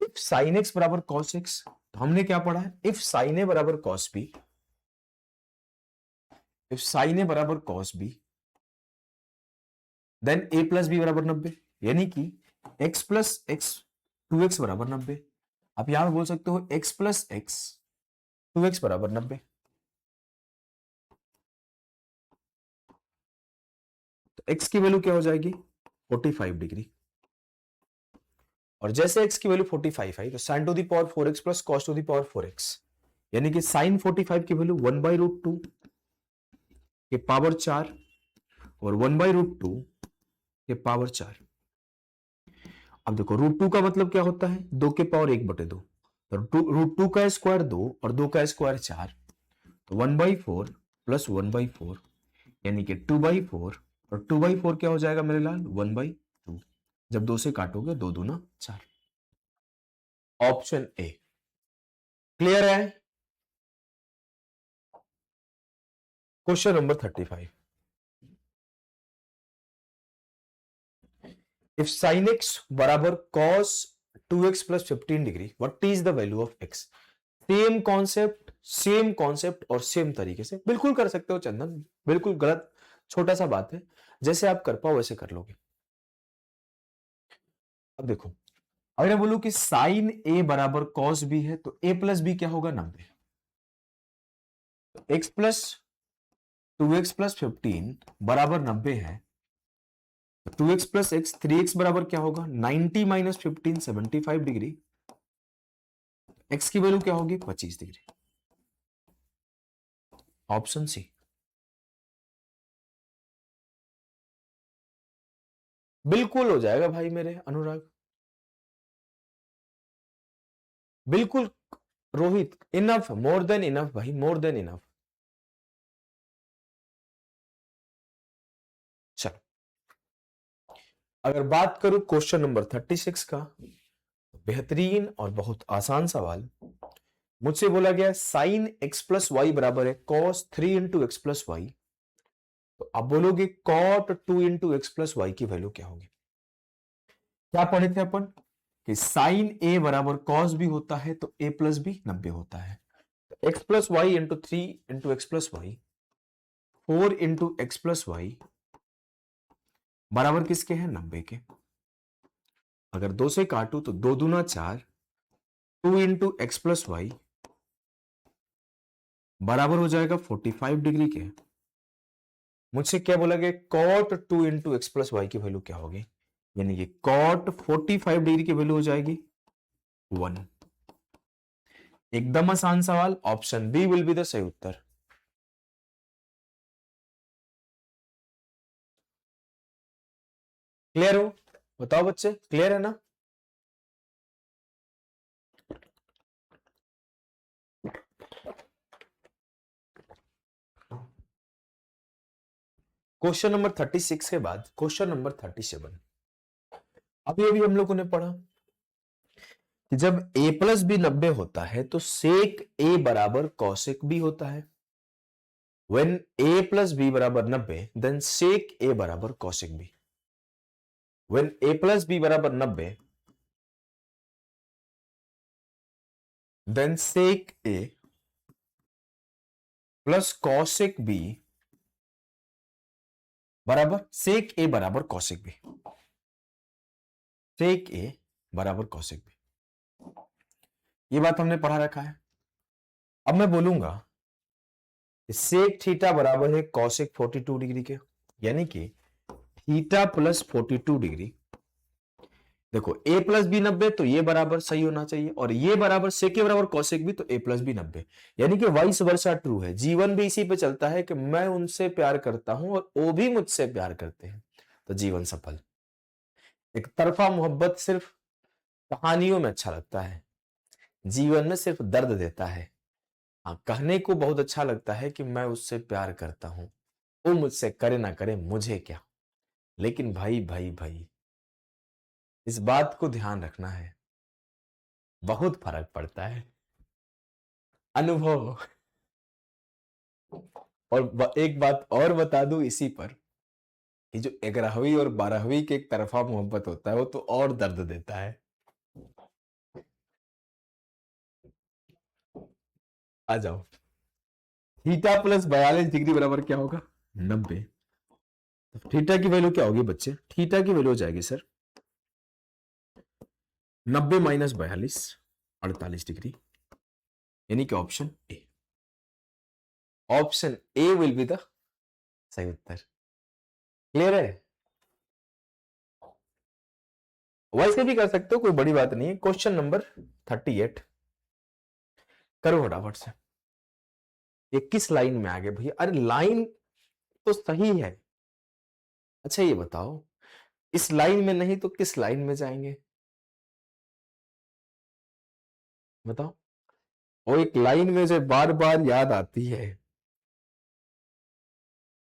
Speaker 1: If sign x बराबर कॉस एक्स, तो हमने क्या पढ़ा है? इफ साइन ए बराबर कॉस बी, इफ साइन ए बराबर कॉस बी, देन ए प्लस बी बराबर 90, यानी कि एक्स प्लस एक्स 2x बराबर 90। आप यहां पे बोल सकते हो एक्स प्लस एक्स 2x बराबर 90। तो x की वैल्यू क्या हो जाएगी? 45 डिग्री। और जैसे x की वैल्यू 45 आई तो sin to the power 4x प्लस cos to the power 4x, यानी कि sin 45 की वैल्यू 1/√2 के पावर 4 और 1/√2 के पावर 4। अब देखो √2 का मतलब क्या होता है, 2 के पावर 1/2, तो √2 का स्क्वायर 2 और 2 का स्क्वायर 4, तो 1/4 प्लस 1/4 यानी कि 2/4, और 2/4 क्या हो जाएगा मेरे लाल, 1/2। जब 2 से काटोगे 2 दूना 4। ऑप्शन ए क्लियर है। Question number 35, if sin x बराबर cos 2x plus 15 degree, what is the value of x। Same concept और सेम तरीके से बिल्कुल कर सकते हो चंदन, बिल्कुल गलत छोटा सा बात है, जैसे आप कर पाओ वैसे कर लोगे। अब देखो, अगर मैं बोलूं कि साइन ए बराबर कॉस बी है तो ए प्लस बी क्या होगा, 90। एक्स प्लस 2x प्लस 15 बराबर 90 है, तो 2x प्लस एक्स 3x बराबर क्या होगा, 90 माइनस 15 75 डिग्री। एक्स की वैल्यू क्या होगी, 25 डिग्री। Option C. बिल्कुल हो जाएगा भाई मेरे अनुराग, बिल्कुल Rohit, enough, more than enough भाई, मोर देन इनफ। चलो, अगर बात करूं क्वेश्चन नंबर 36 का, बेहतरीन और बहुत आसान सवाल। मुझसे बोला गया साइन एक्स प्लस वाई बराबर है cos 3 into X plus Y, तो आप बोलोगे cot 2 into X plus Y की वैल्यू क्या होगी। क्या पढ़े थे अपन कि साइन ए बराबर कॉस भी होता है तो ए प्लस भी 90 होता है, तो X plus Y into 3 into X plus Y 4 into X plus Y बराबर किसके हैं, 90 के। अगर 2 से काटू तो 2 दूना 4, 2 इंटू एक्स प्लस वाई बराबर हो जाएगा 45 डिग्री के। मुझसे क्या बोला गया, cot 2 into X plus Y की वैल्यू क्या होगी, यानी कि कॉट 45 डिग्री की वैल्यू हो जाएगी 1। एकदम आसान सवाल, option B will be the सही उत्तर। क्लियर हो, बताओ बच्चे, क्लियर है ना। क्वेश्चन नंबर 36 के बाद क्वेश्चन नंबर 37। अभी हम लोगों ने पढ़ा कि जब a प्लस बी 90 होता है तो सेक a बराबर कौशिक बी होता है। When a प्लस बी बराबर 90 देन सेक a बराबर cosec B. When a plus B बराबर 90 then sec a plus cosec B बराबर सेक a बराबर कौशिक बी। सेक a बराबर कौशिक बी, ये बात हमने पढ़ा रखा है। अब मैं बोलूंगा सेक थीटा बराबर है कौशिक 42 डिग्री के, यानी कि थीटा प्लस 42 डिग्री। देखो a प्लस बी 90 तो ये बराबर सही होना चाहिए, और ये बराबर सेक के बराबर कौशिक भी तो a प्लस बी 90, यानी कि वाइस वर्सा ट्रू है। जीवन भी इसी पे चलता है कि मैं उनसे प्यार करता हूं और वो भी मुझसे प्यार करते हैं, तो जीवन सफल। एक तरफा मोहब्बत सिर्फ कहानियों में अच्छा लगता है, जीवन में सिर्फ दर्द देता है। हाँ, कहने को बहुत अच्छा लगता है कि मैं उससे प्यार करता हूं, वो मुझसे करे ना करे मुझे क्या, लेकिन भाई भाई भाई इस बात को ध्यान रखना है, बहुत फर्क पड़ता है। अनुभव। और एक बात और बता दूं इसी पर, कि जो 11वीं और 12वीं के एक तरफा मोहब्बत होता है वो तो और दर्द देता है। आ जाओ, थीटा प्लस 42 डिग्री बराबर क्या होगा, 90। तो थीटा की वैल्यू क्या होगी बच्चे, थीटा की वैल्यू हो जाएगी सर 90 माइनस 42 48 डिग्री, यानी कि option A. Option A will be the सही उत्तर। क्लियर है। वैसे भी कर सकते हो, कोई बड़ी बात नहीं है। क्वेश्चन नंबर 38 करो फटाफट से। ये किस लाइन में आ गए भैया? अरे लाइन तो सही है। अच्छा ये बताओ, इस लाइन में नहीं तो किस लाइन में जाएंगे बताओ? और एक लाइन में जो बार बार याद आती है,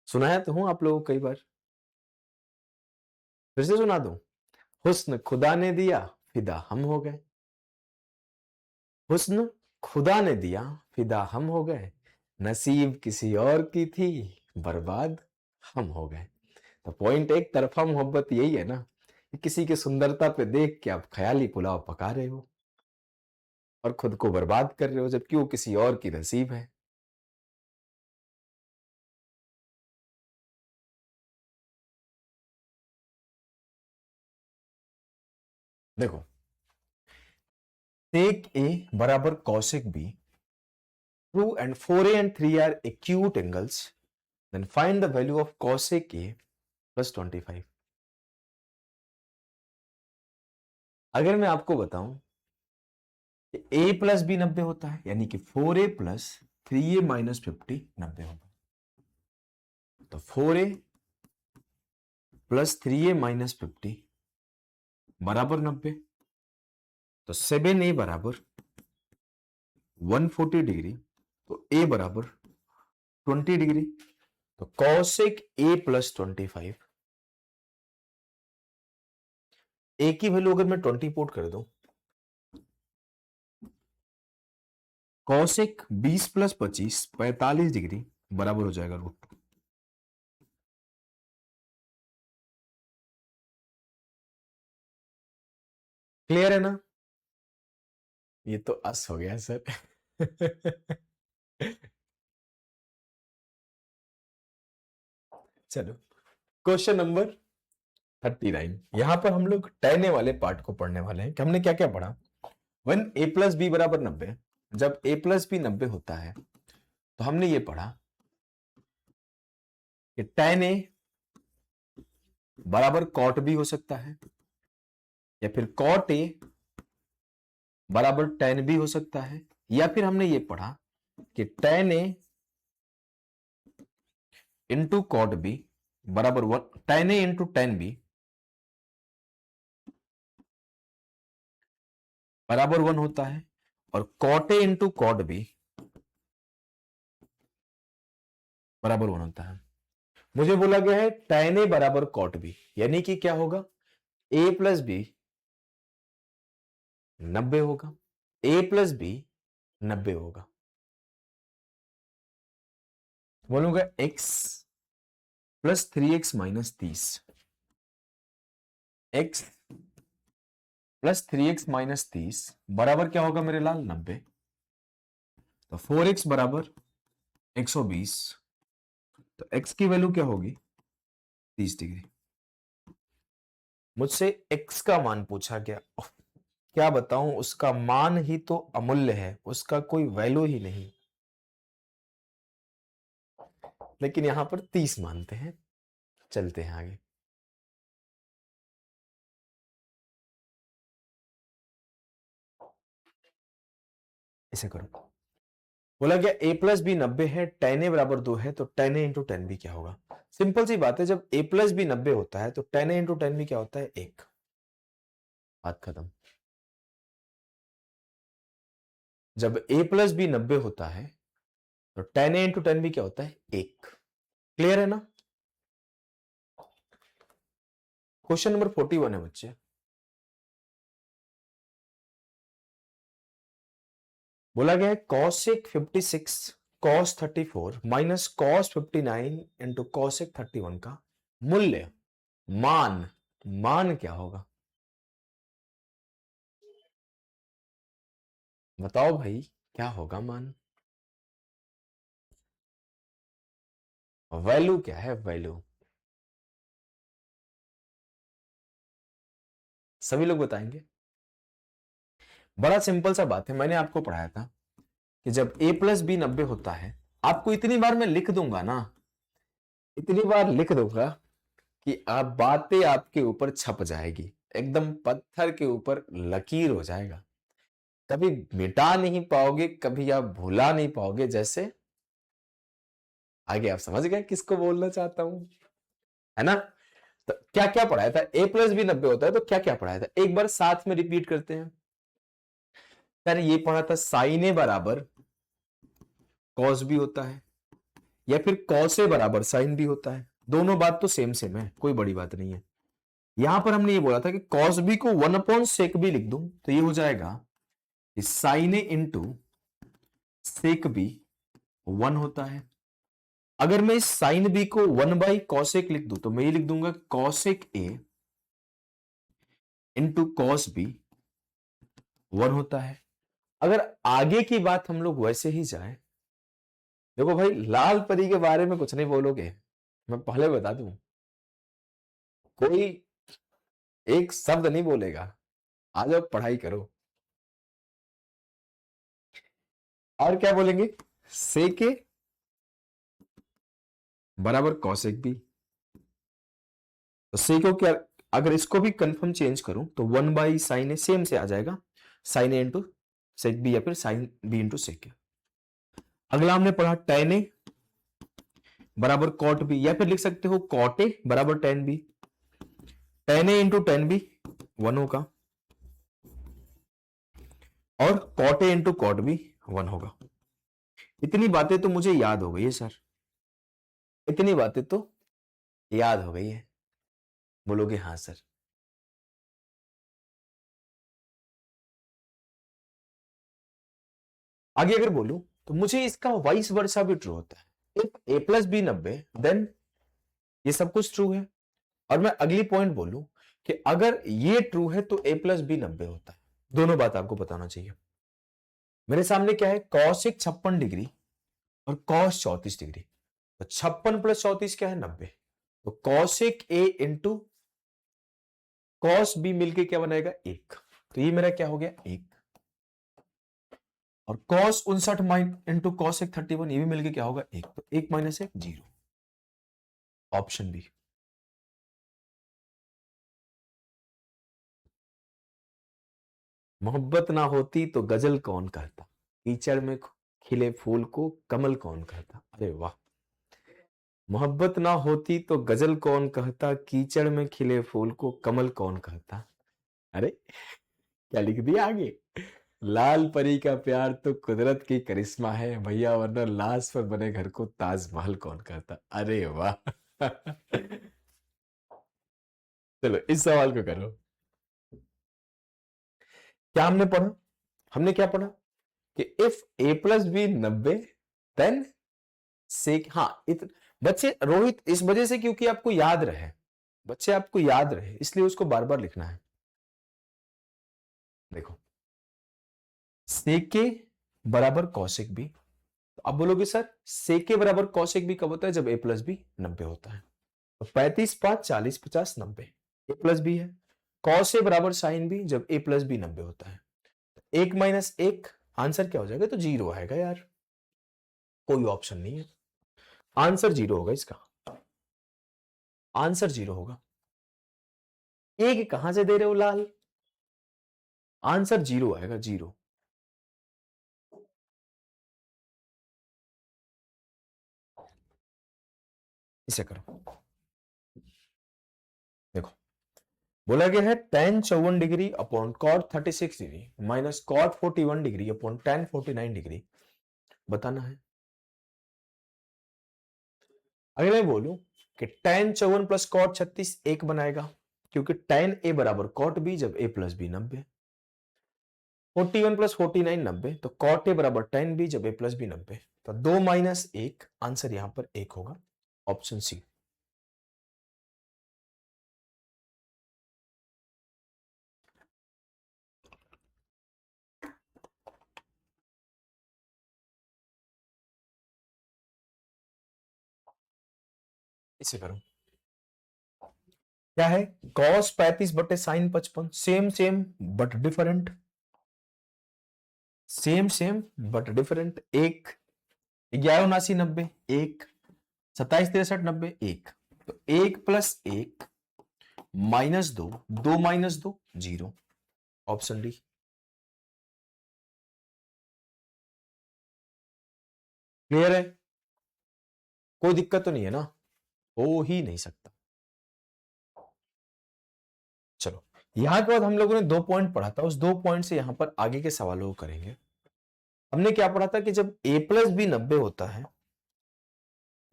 Speaker 1: सुनाया तो हूं आप लोगों को कई बार, फिर से सुना दूं। हुस्न खुदा ने दिया, फिदा हम हो गए। हुस्न खुदा ने दिया, फिदा हम हो गए। नसीब किसी और की थी, बर्बाद हम हो गए। तो पॉइंट एक तरफा मोहब्बत यही है ना, कि किसी की सुंदरता पे देख के आप ख्याली पुलाव पका रहे हो और खुद को बर्बाद कर रहे हो, जबकि वो किसी और की नसीब है। देखो, sec A बराबर cosec B, true and 4A and 3 are acute angles, then find the value of cosec A plus 25। अगर मैं आपको बताऊं कि A प्लस बी 90 होता है, यानी कि 4A प्लस 3A माइनस 50 90 होगा, तो 4A प्लस 3A माइनस 50 बराबर 90। तो 7A बराबर 140 डिग्री, तो A बराबर 20 डिग्री। तो cosec A प्लस 25, A की वैल्यू अगर मैं 20 पुट कर दूं, cosec 20 प्लस 25 45 डिग्री बराबर हो जाएगा रूट। क्लियर है ना? ये तो अस हो गया सर। चलो, क्वेश्चन नंबर 39। यहां पर हम लोग टहने वाले पार्ट को पढ़ने वाले हैं कि हमने क्या क्या पढ़ा। वन ए प्लस बी बराबर 90, जब ए प्लस बी 90 होता है तो हमने ये पढ़ा कि tan ए बराबर कॉट बी हो सकता है, या फिर कॉट ए बराबर tan बी हो सकता है, या फिर हमने ये पढ़ा कि tan A into cot B बराबर 1, tan A into tan B बराबर 1 होता है, और cot A into cot B बराबर 1 होता है। मुझे बोला गया है tan ए बराबर कॉट बी, यानी कि क्या होगा, a प्लस बी 90 होगा, a प्लस बी 90 होगा। बोलूंगा x plus 3x minus 30, x plus 3x minus 30 बराबर क्या होगा मेरे लाल, 90। तो 4x बराबर 120, तो x की वैल्यू क्या होगी, 30 डिग्री। मुझसे x का मान पूछा गया, क्या बताऊं, उसका मान ही तो अमूल्य है, उसका कोई वैल्यू ही नहीं, लेकिन यहां पर 30 मानते हैं। चलते हैं आगे। इसे करो। बोला गया a प्लस बी 90 है, tan a बराबर 2 है, तो tan a into tan b क्या होगा। सिंपल सी बात है, जब a प्लस बी 90 होता है तो tan a into tan b क्या होता है, 1। बात खत्म। जब a प्लस बी 90 होता है तो tan a into tan b क्या होता है, 1। क्लियर है ना? क्वेश्चन नंबर 41 है बच्चे। बोला गया है cosec 56 cos 34 minus cos 59 into cosec 31 का मूल्य, मान, मान क्या होगा बताओ भाई, क्या होगा मान? वैल्यू क्या है, वैल्यू? सभी लोग बताएंगे। बड़ा सिंपल सा बात है, मैंने आपको पढ़ाया था कि जब a प्लस बी 90 होता है, आपको इतनी बार मैं लिख दूंगा ना, इतनी बार लिख दूंगा कि आप बातें आपके ऊपर छप जाएगी। एकदम पत्थर के ऊपर लकीर हो जाएगा, कभी मिटा नहीं पाओगे, कभी आप भुला नहीं पाओगे। जैसे आगे आप समझ गए किसको बोलना चाहता हूं, है ना। तो क्या क्या पढ़ाया था, a प्लस बी 90 होता है, तो क्या क्या पढ़ाया था एक बार साथ में रिपीट करते हैं। सर ये पढ़ा था साइन ए बराबर कॉस बी होता है, या फिर कॉस ए बराबर साइन बी होता है। दोनों बात तो सेम सेम है, कोई बड़ी बात नहीं है। यहां पर हमने ये बोला था कि कॉस बी को 1/सेक बी लिख दूं, तो ये हो जाएगा साइन ए इंटू सेक बी 1 होता है। अगर मैं इस साइन बी को 1/कॉसेक लिख दूं, तो मैं ये लिख दूंगा cosec A into cos B 1 होता है। अगर आगे की बात हम लोग वैसे ही जाए, देखो भाई लाल परी के बारे में कुछ नहीं बोलोगे, मैं पहले बता दूं, कोई एक शब्द नहीं बोलेगा। आ जाओ पढ़ाई करो। और क्या बोलेंगे, सेक ए बराबर कॉसेक बी। तो सेक क्या, अगर इसको भी कंफर्म चेंज करूं तो 1/साइन ए सेम से आ जाएगा, साइन ए इंटू सेक बी या फिर साइन बी इंटू सेक ए। अगला हमने पढ़ा टेन ए बराबर कॉट बी, या फिर लिख सकते हो कॉट ए बराबर tan B. Tan A into tan B 1 होगा, और cot A into cot B 1 होगा। इतनी बातें तो मुझे याद हो गई है सर, इतनी बातें तो याद हो गई है। बोलोगे हाँ सर। आगे अगर बोलूं तो मुझे इसका वाइस वर्सा भी ट्रू होता है। If A plus B 90 then ये सब कुछ ट्रू है। और मैं अगली पॉइंट बोलूं कि अगर ये ट्रू है तो ए प्लस बी 90 होता है। दोनों बात आपको बताना चाहिए। मेरे सामने क्या है, कॉस एक 56 डिग्री और कॉस 34 डिग्री। तो 56 प्लस 34 क्या है, 90। तो cosec A into cos B मिलके क्या बनाएगा, 1। तो ये मेरा क्या हो गया, 1। और कॉस 59 इंटू कॉसेक 31 ये भी मिलके क्या होगा, 1। तो 1 माइनस 1 0, ऑप्शन बी। मोहब्बत ना होती तो गजल कौन कहता, कीचड़ में खिले फूल को कमल कौन कहता। अरे वाह। मोहब्बत ना होती तो गजल कौन कहता, कीचड़ में खिले फूल को कमल कौन कहता। अरे क्या लिख दिया आगे, लाल परी का प्यार तो कुदरत की करिश्मा है भैया, वरना लाश पर बने घर को ताजमहल कौन कहता। अरे वाह। चलो इस सवाल को करो। क्या हमने पढ़ा, हमने क्या पढ़ा कि if A plus B 90 then sec, हाँ बच्चे रोहित इस वजह से क्योंकि आपको याद रहे, बच्चे आपको याद रहे इसलिए उसको बार बार लिखना है। देखो सेके बराबर कौशिक बी, तो आप बोलोगे सर सेके बराबर कौशिक बी कब होता है, जब ए प्लस बी 90 होता है। तो 35 5 40 50 90 ए प्लस बी है। कॉस ए बराबर साइन बी जब ए प्लस बी 90 होता है। 1 माइनस 1 आंसर क्या हो जाएगा, तो 0 आएगा यार, कोई ऑप्शन नहीं है, आंसर 0 होगा इसका, आंसर 0 होगा। एक कहां से दे रहे हो लाल, आंसर 0 आएगा, 0। इसे करो, देखो बोला गया है tan 54 degree upon cot 36 degree minus cot 41 degree upon tan 49 degree बताना है। अगर मैं बोलूं कि tan 54 प्लस cot 36 1 बनाएगा, क्योंकि tan a बराबर cot b जब a प्लस बी 90। 41 प्लस 49 90, तो cot a बराबर tan b जब a प्लस बी 90। तो 2 माइनस 1 आंसर यहां पर 1 होगा, ऑप्शन सी। इसे करो, क्या है cos 35 बटे sin 55, same same but different, same same but different. 1 11 79 90 1 27 63 90 1, तो 1 प्लस 1 -2, 2 - 2 0। Option D. क्लियर है? कोई दिक्कत तो नहीं है ना? हो ही नहीं सकता। चलो, यहां के बाद हम लोगों ने 2 पॉइंट पढ़ा था, उस 2 पॉइंट से यहां पर आगे के सवालों को करेंगे। हमने क्या पढ़ा था कि जब a प्लस बी 90 होता है,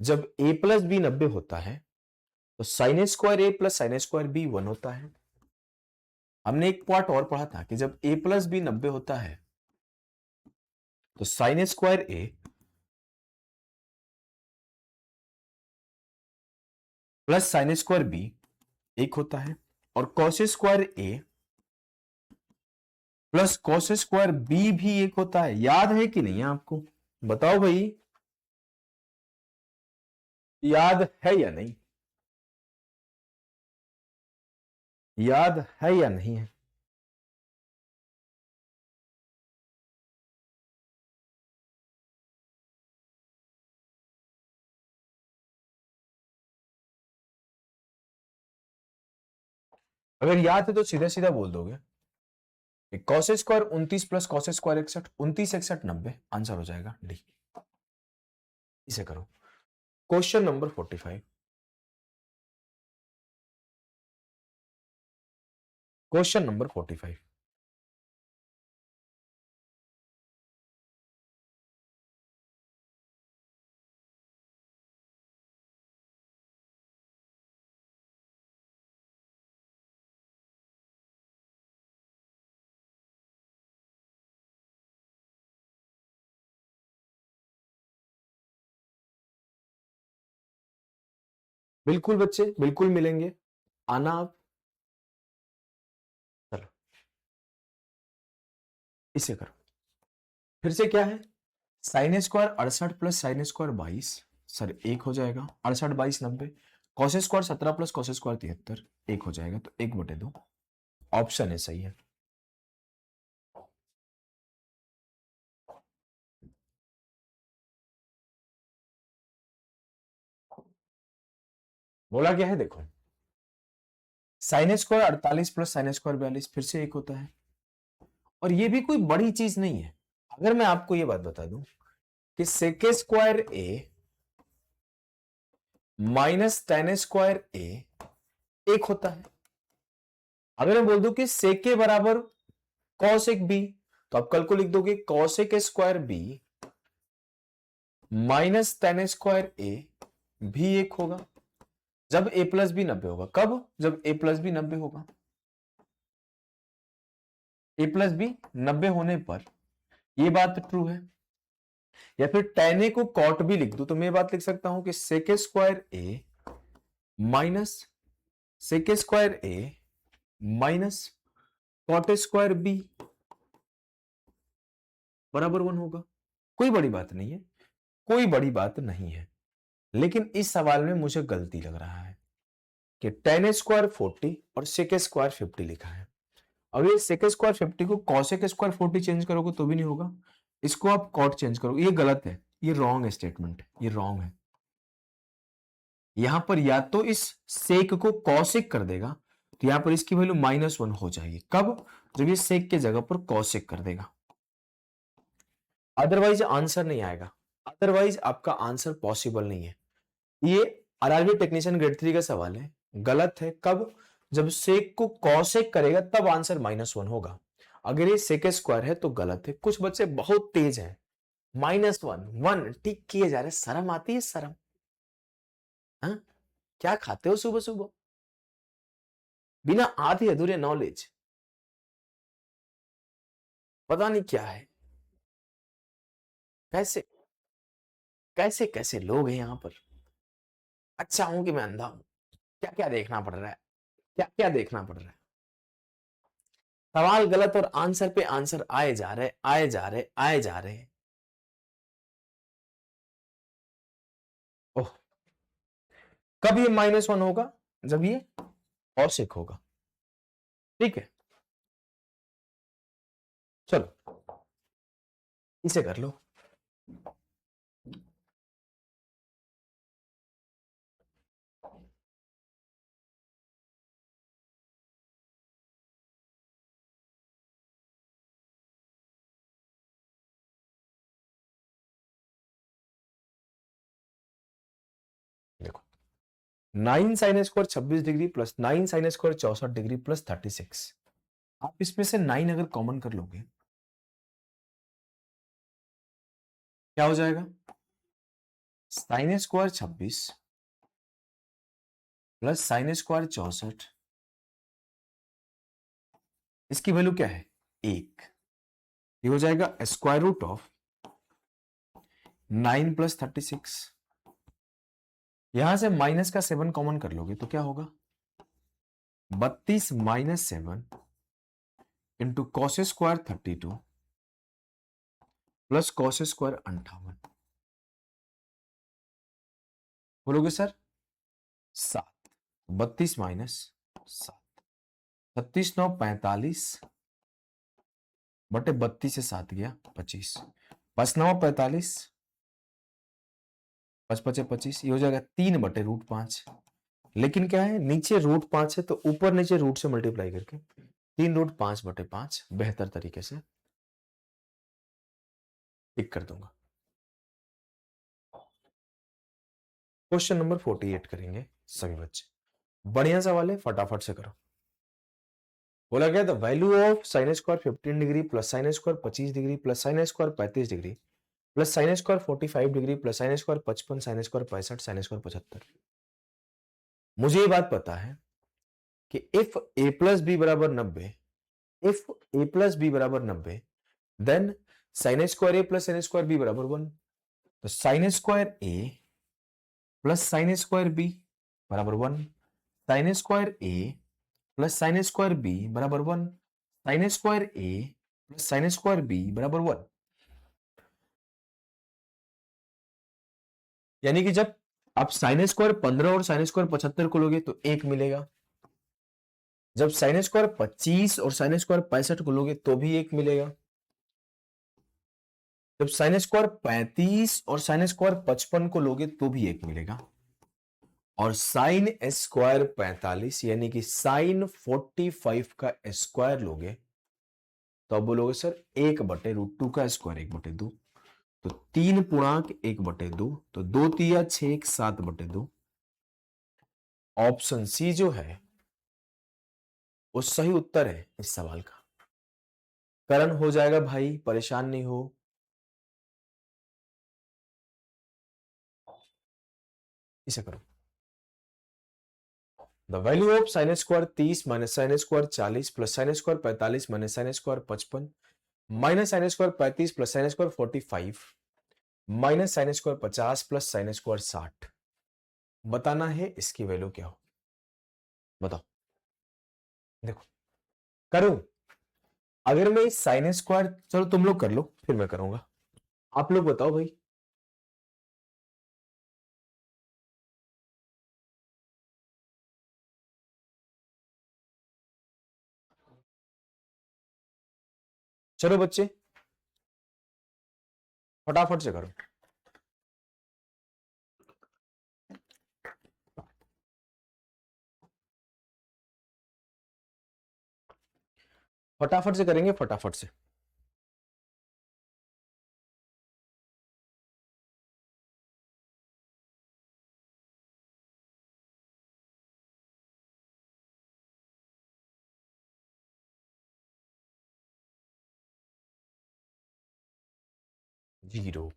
Speaker 1: जब a प्लस बी 90 होता है तो sine square A plus sine square B 1 होता है। हमने एक पार्ट और पढ़ा था कि जब a प्लस बी 90 होता है तो sine square A plus sine square B 1 होता है, और cos square A plus cos square B भी 1 होता है। याद है कि नहीं है आपको? बताओ भाई, याद है या नहीं? याद है या नहीं है? अगर याद है तो सीधा सीधा बोल दोगे। Cos square 29 plus cos square 61, 29 61 90, answer हो जाएगा डी। इसे करो। Question number 45। Question number 45। बिल्कुल बच्चे, बिल्कुल मिलेंगे, आना आप। चलो, इसे करो। फिर से क्या है? Sine square 68 plus sine square 22, sir 1 हो जाएगा। 68 22 90। Cos square 17 plus cos square 73, 1 हो जाएगा, तो 1/2। ऑप्शन है सही है। बोला क्या है देखो, sine square 48 plus sine square 42 फिर से 1 होता है, और ये भी कोई बड़ी चीज नहीं है। अगर मैं आपको ये बात बता दूं कि sec square A minus tan square ए 1 होता है। अगर मैं बोल दूं कि सेक के बराबर कॉसेक बी, तो आप कल को लिख दोगे cosec square B minus tan square A भी 1 होगा, जब a प्लस बी 90 होगा। कब? जब a प्लस बी 90 होगा। a प्लस बी 90 होने पर ये बात ट्रू है। या फिर टेन ए को कॉट भी लिख दूं तो मैं बात लिख सकता हूं कि sec square A minus sec square A minus cot square B बराबर 1 होगा। कोई बड़ी बात नहीं है, कोई बड़ी बात नहीं है। लेकिन इस सवाल में मुझे गलती लग रहा है कि टेन स्क्वायर 40 और सेक स्क्वायर 50 लिखा है। अब ये सेक स्क्वायर 50 को कॉसेक स्क्वायर 40 चेंज करोगे तो भी नहीं होगा, इसको आप कॉट चेंज करोगे। ये गलत है, ये रॉन्ग है स्टेटमेंट, ये रॉन्ग है। यहां पर या तो इस सेक को कॉसेक कर देगा, तो यहां पर इसकी वैल्यू -1 हो जाएगी। कब? जब ये सेक के जगह पर कॉसेक कर देगा, अदरवाइज आंसर नहीं आएगा। अदरवाइज आपका आंसर पॉसिबल नहीं है। ये आरआरबी टेक्नीशियन ग्रेड 3 का सवाल है, गलत है। कब? जब सेक को कॉसेक करेगा तब आंसर -1 होगा। अगर ये सेक स्क्वायर है तो गलत है। कुछ बच्चे बहुत तेज हैं, -1 1 टिक किए जा रहे। शर्म आती है? शर्म? हाँ, क्या खाते हो सुबह सुबह बिना आधी अधूरे नॉलेज? पता नहीं क्या है। कैसे कैसे कैसे लोग हैं यहां पर? अच्छा हूं कि मैं अंधा हूं? क्या क्या देखना पड़ रहा है? क्या क्या देखना पड़ रहा है? सवाल गलत और आंसर पे आंसर आए जा रहे, आए जा रहे, आए जा रहे। ओह, कब ये -1 होगा? जब ये औसक होगा। ठीक है, चलो इसे कर लो। 9 sine square 26 degree plus 9 sine square 64 degree plus 36। आप इसमें से 9 अगर कॉमन कर लोगे क्या हो जाएगा? Sine square 26 plus sine square 64, इसकी वैल्यू क्या है? 1। ये हो जाएगा स्क्वायर रूट ऑफ 9 प्लस 36। यहां से माइनस का 7 कॉमन कर लोगे तो क्या होगा? 32 minus 7 into cos square 32 plus cos square 58। बोलोगे सर 7, 32 माइनस 7, 36 9 45 बटे 32 से 7 गया 25, 5 9 45, 5 5 25, ये हो जाएगा 3 बटे रूट 5। लेकिन क्या है, नीचे रूट 5 है तो ऊपर नीचे रूट से मल्टीप्लाई करके 3 रूट 5 बटे 5 बेहतर तरीके से टिक कर दूंगा। क्वेश्चन नंबर 48 करेंगे सभी बच्चे, बढ़िया सवाल है, फटाफट से करो। बोला गया the value of sine square 15 degree plus sine square 25 degree plus sine square 35 degree plus sine square 45 degree plus sine square 55 sine square 65 sine square 75। मुझे ये बात पता है कि इफ a प्लस बी बराबर 90, इफ a प्लस बी बराबर 90 then sine square a plus sine square b बराबर 1। तो sine square a plus sine square b बराबर 1, sine square a plus sine square b बराबर 1, sine square a plus sine square b बराबर 1। यानी कि जब आप साइन स्क्वायर 15 और साइन स्क्वायर 75 को लोगे तो 1 मिलेगा, जब साइन स्क्वायर 25 और साइन स्क्वायर 65 को लोगे तो भी 1 मिलेगा, जब साइन स्क्वायर 35 और साइन स्क्वायर 55 को लोगे तो भी 1 मिलेगा, और साइन स्क्वायर 45 यानी कि साइन 45 का स्क्वायर लोगे तो अब बोलोगे सर 1/√2 का स्क्वायर 1/2, तो 3 पूर्णांक 1/2, तो 2 तिया 6 7/2। ऑप्शन सी जो है वो सही उत्तर है इस सवाल का। करण हो जाएगा भाई, परेशान नहीं हो। इसे करो, the value of sine square 30 minus sine square 40 plus sine square 45 minus sine square 55 minus sine square 35 plus sine square 45 minus sine square 50 plus sine square 60। बताना है इसकी वैल्यू क्या हो, बताओ। देखो करूं, अगर मैं साइन स्क्वायर, चलो तुम लोग कर लो फिर मैं करूंगा, आप लोग बताओ भाई। चलो बच्चे फटाफट से करो। फटाफट से करेंगे, फटाफट से। Zero,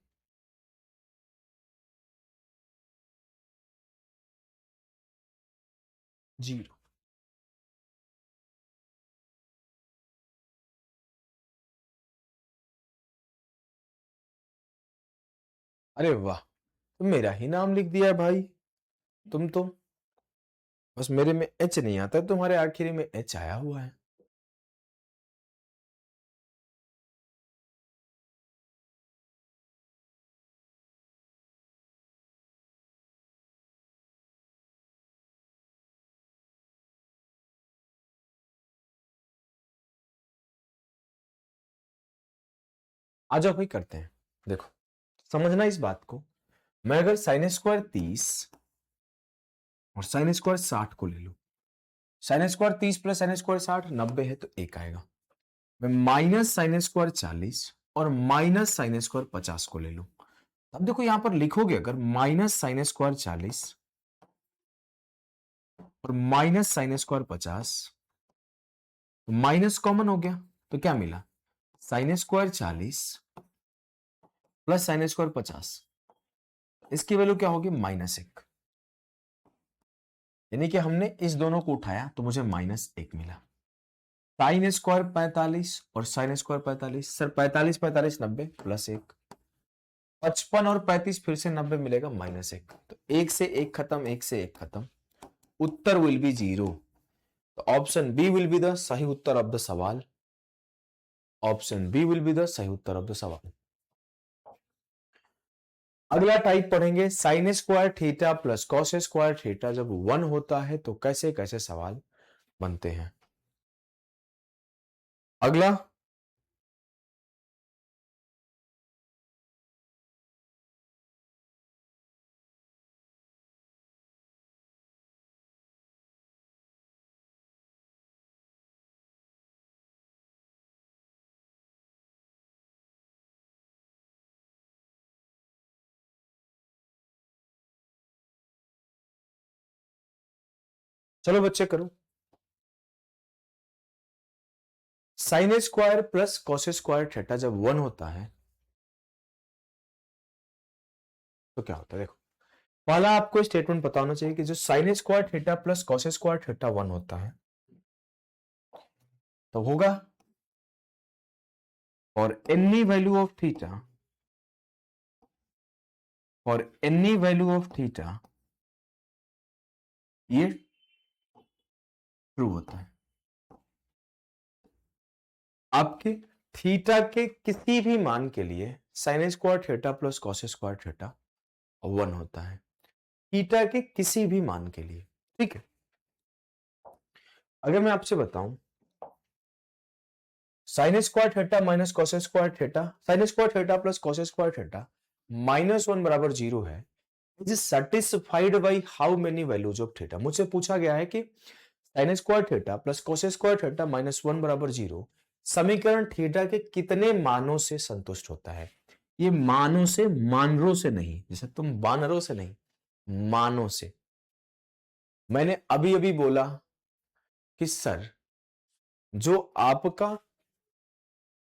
Speaker 1: zero. अरे वाह, तुम मेरा ही नाम लिख दिया भाई। तुम तो बस, मेरे में एच नहीं आता, तुम्हारे आखिरी में एच आया हुआ है। आ जाओ भाई करते हैं। देखो समझना इस बात को, मैं अगर साइन स्क्वायर 30 और साइन स्क्वायर 60 को ले लूं, sine square 30 plus sine square 60 90 है तो 1 आएगा। मैं माइनस साइन स्क्वायर 40 और माइनस साइन स्क्वायर 50 को ले लूं, अब देखो यहां पर लिखोगे अगर माइनस साइन स्क्वायर 40 और minus sine square 50, minus common हो गया तो क्या मिला, sine square 40 plus sine square 50, इसकी वैल्यू क्या होगी, -1। यानी कि हमने इस दोनों को उठाया तो मुझे -1 मिला। साइन स्क्वायर 45 और साइन स्क्वायर 45, सर 45 45 90 +1, 55 और 35 फिर से 90 मिलेगा -1, तो 1 से 1 खत्म, 1 से 1 खत्म, उत्तर विल बी 0। तो option B will be the सही उत्तर ऑफ द सवाल। Option B will be the सही उत्तर ऑफ द सवाल। अगला टाइप पढ़ेंगे, sine square theta plus cos square theta जब 1 होता है तो कैसे कैसे सवाल बनते हैं। अगला चलो बच्चे करो। Sine square plus cos square theta जब 1 होता है तो क्या होता है, देखो पहला आपको स्टेटमेंट पता होना चाहिए कि जो sign square theta plus cos square theta 1 होता है तो होगा और एनी वैल्यू ऑफ थीटा, और एनी वैल्यू ऑफ थीटा ये ट्रू होता है। आपके थीटा के किसी भी मान के लिए sign square theta plus cos square theta 1 होता है, थीटा के किसी भी मान के लिए, ठीक है। अगर मैं आपसे बताऊं sign square theta minus cos square theta, sign square theta plus cos square theta -1 बराबर 0 है, is satisfied by how many values of theta. मुझसे पूछा गया है कि sine square theta plus cos square theta -1 बराबर 0 समीकरण थीटा के कितने मानों से संतुष्ट होता है। ये मानों से, मानरों से नहीं, जैसे तुम बानरों से नहीं, मानों से। मैंने अभी अभी बोला कि सर जो आपका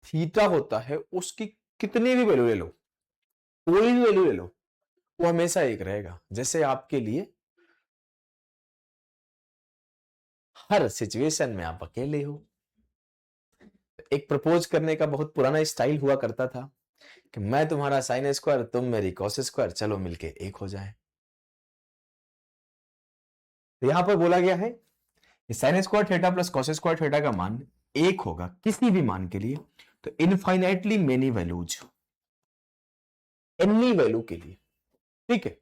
Speaker 1: थीटा होता है उसकी कितनी भी वैल्यू ले लो, कोई भी वैल्यू ले लो, वो हमेशा एक रहेगा। जैसे आपके लिए हर सिचुएशन में आप अकेले हो। एक प्रपोज करने का बहुत पुराना स्टाइल हुआ करता था कि मैं तुम्हारा साइन स्क्वायर, तुम मेरी कॉस स्क्वायर, चलो मिलके एक हो जाए। तो यहां पर बोला गया है कि sine square theta plus cos square theta का मान एक होगा किसी भी मान के लिए, तो infinitely many values, any value के लिए, ठीक है।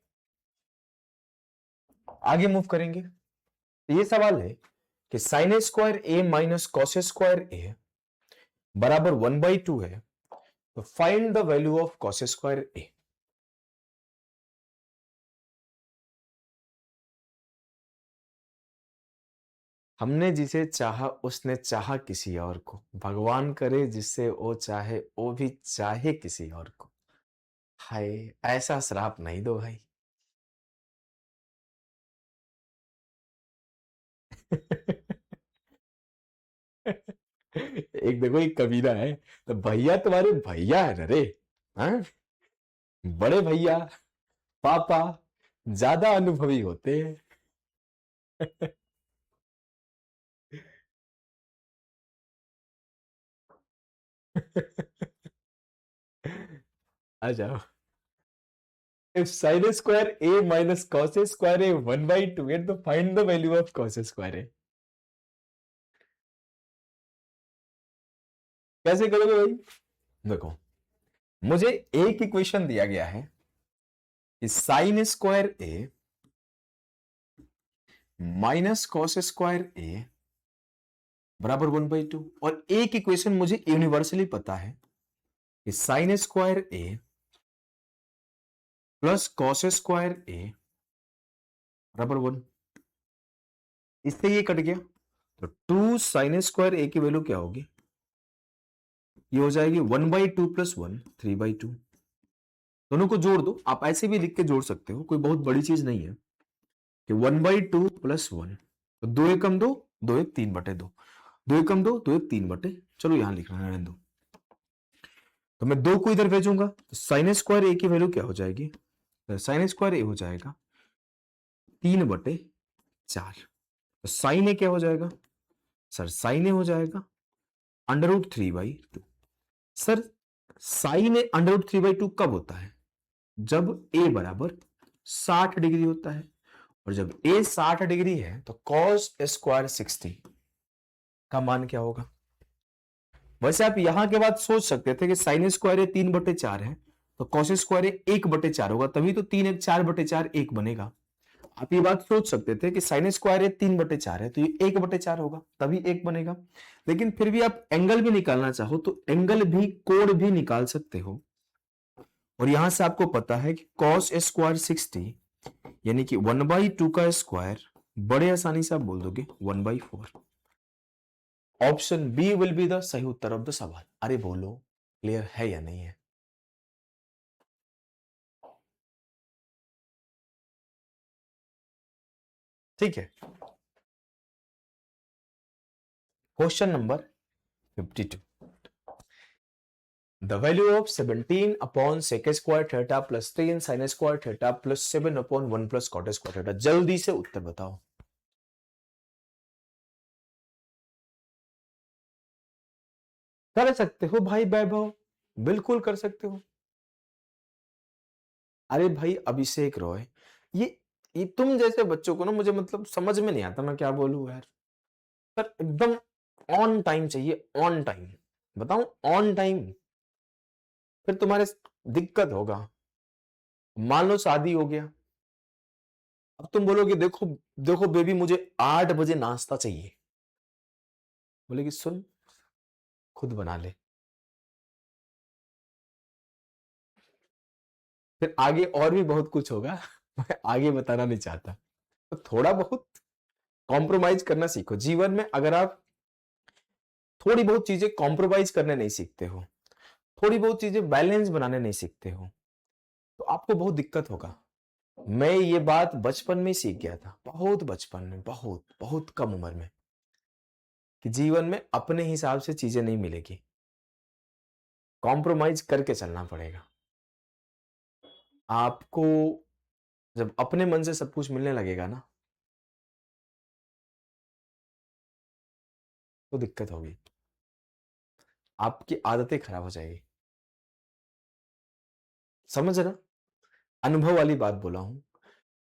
Speaker 1: आगे मूव करेंगे। तो ये सवाल है कि sine square A minus cos square A बराबर 1/2 है, तो find the value of cos square A. हमने जिसे चाहा उसने चाहा किसी और को, भगवान करे जिससे वो चाहे वो भी चाहे किसी और को। हाय, ऐसा श्राप नहीं दो भाई। एक देखो एक कबीरा है, तो भैया तुम्हारे भैया है ना रे, हाँ? बड़े भैया पापा ज्यादा अनुभवी होते हैं। आ जाओ। If sin square a minus cos square a 1/2 है तो find the value of cos square a। कैसे करोगे भाई, देखो मुझे एक इक्वेशन दिया गया है कि sine square A minus cos square A बराबर 1/2, और एक इक्वेशन मुझे यूनिवर्सली पता है कि sine square A plus cos square A बराबर 1। इससे ये कट गया तो 2 साइन स्क्वायर ए की वैल्यू क्या होगी, ये हो जाएगी 1/2 प्लस 1 3/2। दोनों को जोड़ दो, आप ऐसे भी लिख के जोड़ सकते हो, कोई बहुत बड़ी चीज नहीं है कि 1/2 प्लस 1 तो 2 एकम 2, 2 एक 3/2, 2 एकम 2, 2 एक 3/, चलो यहां लिखना है, रहने दो। तो मैं 2 को इधर भेजूंगा तो साइन स्क्वायर ए की वैल्यू क्या हो जाएगी, साइन स्क्वायर ए हो जाएगा 3/4। तो साइन ए क्या हो जाएगा सर, साइन ए हो जाएगा √3/2। सर साइन ए √3/2 कब होता है, जब ए बराबर 60 डिग्री होता है, और जब ए 60 डिग्री है तो कॉस स्क्वायर 60 का मान क्या होगा। वैसे आप यहां के बाद सोच सकते थे कि साइन स्क्वायर ए 3/4 है तो कॉस स्क्वायर ए 1/4 होगा, तभी तो 3 एक 4/4 1 बनेगा। आप ये बात सोच सकते थे कि साइन स्क्वायर ए 3/4 है तो ये 1/4 होगा, तभी 1 बनेगा। लेकिन फिर भी आप एंगल भी निकालना चाहो तो एंगल भी, कोण भी निकाल सकते हो। और यहां से आपको पता है कि कॉस स्क्वायर 60 यानी कि 1/2 का स्क्वायर बड़े आसानी से आप बोल दोगे 1/4। Option B will be the सही उत्तर ऑफ द सवाल। अरे बोलो, क्लियर है या नहीं है। ठीक है, question number 52। The value of 17 upon sec square theta plus 3 sin square theta plus 7 upon 1 plus cot square theta। जल्दी से उत्तर बताओ। कर सकते हो भाई वैभव, बिल्कुल कर सकते हो। अरे भाई अभिषेक रॉय, ये तुम जैसे बच्चों को ना मुझे मतलब समझ में नहीं आता मैं क्या बोलूं यार। सर एकदम ऑन टाइम चाहिए, ऑन टाइम। बताऊं ऑन टाइम, फिर तुम्हारे दिक्कत होगा। मान लो शादी हो गया, अब तुम बोलोगे देखो देखो बेबी मुझे 8 बजे नाश्ता चाहिए, बोलेगी सुन खुद बना ले। फिर आगे और भी बहुत कुछ होगा मैं आगे बताना नहीं चाहता। तो थोड़ा बहुत कॉम्प्रोमाइज करना सीखो जीवन में। अगर आप थोड़ी बहुत चीजें कॉम्प्रोमाइज करने नहीं सीखते हो, थोड़ी बहुत चीजें बैलेंस बनाने नहीं सीखते हो, तो आपको बहुत दिक्कत होगा। मैं ये बात बचपन में सीख गया था, बहुत बचपन में, बहुत बहुत कम उम्र में, कि जीवन में अपने हिसाब से चीजें नहीं मिलेगी, कॉम्प्रोमाइज करके चलना पड़ेगा। आपको जब अपने मन से सब कुछ मिलने लगेगा ना तो दिक्कत होगी, आपकी आदतें खराब हो जाएगी। समझ रहा, अनुभव वाली बात बोला हूं।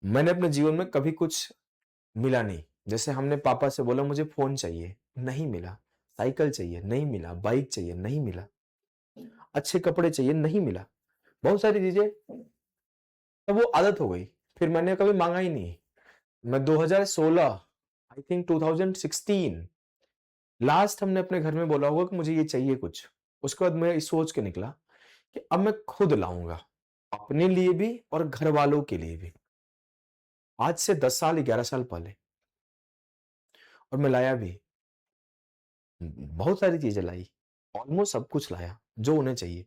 Speaker 1: मैंने अपने जीवन में कभी कुछ मिला नहीं, जैसे हमने पापा से बोला मुझे फोन चाहिए, नहीं मिला। साइकिल चाहिए, नहीं मिला। बाइक चाहिए, नहीं मिला। अच्छे कपड़े चाहिए, नहीं मिला। बहुत सारी चीजें, तब वो आदत हो गई, फिर मैंने कभी मांगा ही नहीं। मैं 2016, आई थिंक 2016 लास्ट हमने अपने घर में बोला होगा कि मुझे ये चाहिए कुछ। उसके बाद मैं इस सोच के निकला कि अब मैं खुद लाऊंगा, अपने लिए भी और घर वालों के लिए भी। आज से 10 साल 11 साल पहले, और मैं लाया भी, बहुत सारी चीजें लाई, ऑलमोस्ट सब कुछ लाया जो उन्हें चाहिए,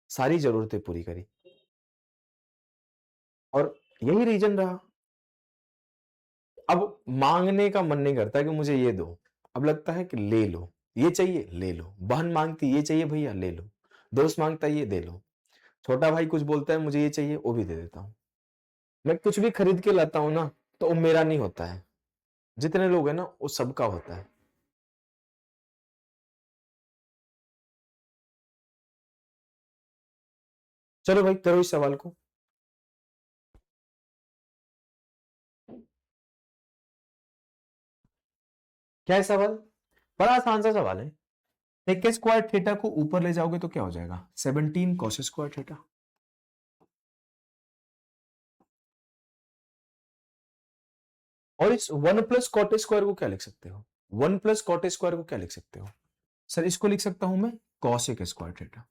Speaker 1: सारी जरूरतें पूरी करी। और यही रीजन रहा, अब मांगने का मन नहीं करता कि मुझे ये दो, अब लगता है कि ले लो, ये चाहिए ले लो। बहन मांगती ये चाहिए भैया ले लो, दोस्त मांगता है ये दे लो, छोटा भाई कुछ बोलता है मुझे ये चाहिए वो भी दे देता हूं। मैं कुछ भी खरीद के लाता हूं ना तो वो मेरा नहीं होता है, जितने लोग हैं ना वो सबका होता है। चलो भाई करो इस सवाल को। क्या है सवाल, बड़ा आसान सा सवाल है। सेक स्क्वायर थीटा को ऊपर ले जाओगे तो क्या हो जाएगा, 17 कॉस स्क्वायर थीटा। और इस 1 प्लस कॉट स्क्वायर को क्या लिख सकते हो, 1 प्लस कॉट स्क्वायर को क्या लिख सकते हो। सर इसको लिख सकता हूं मैं कॉसेक स्क्वायर थीटा।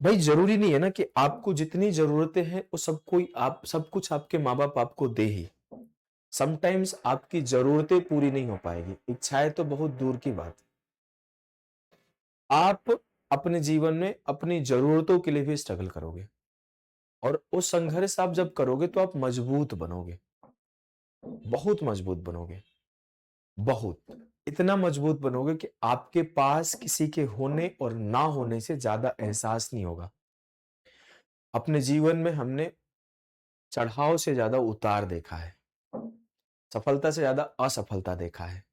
Speaker 1: भाई जरूरी नहीं है ना कि आपको जितनी जरूरतें हैं वो सब कोई, आप सब कुछ आपके माँ बाप आपको दे ही। समटाइम्स आपकी जरूरतें पूरी नहीं हो पाएगी, इच्छाएं तो बहुत दूर की बात। आप अपने जीवन में अपनी जरूरतों के लिए भी स्ट्रगल करोगे, और उस संघर्ष आप जब करोगे तो आप मजबूत बनोगे, बहुत मजबूत बनोगे, बहुत इतना मजबूत बनोगे कि आपके पास किसी के होने और ना होने से ज्यादा एहसास नहीं होगा। अपने जीवन में हमने चढ़ाव से ज्यादा उतार देखा है, सफलता से ज्यादा असफलता देखा है,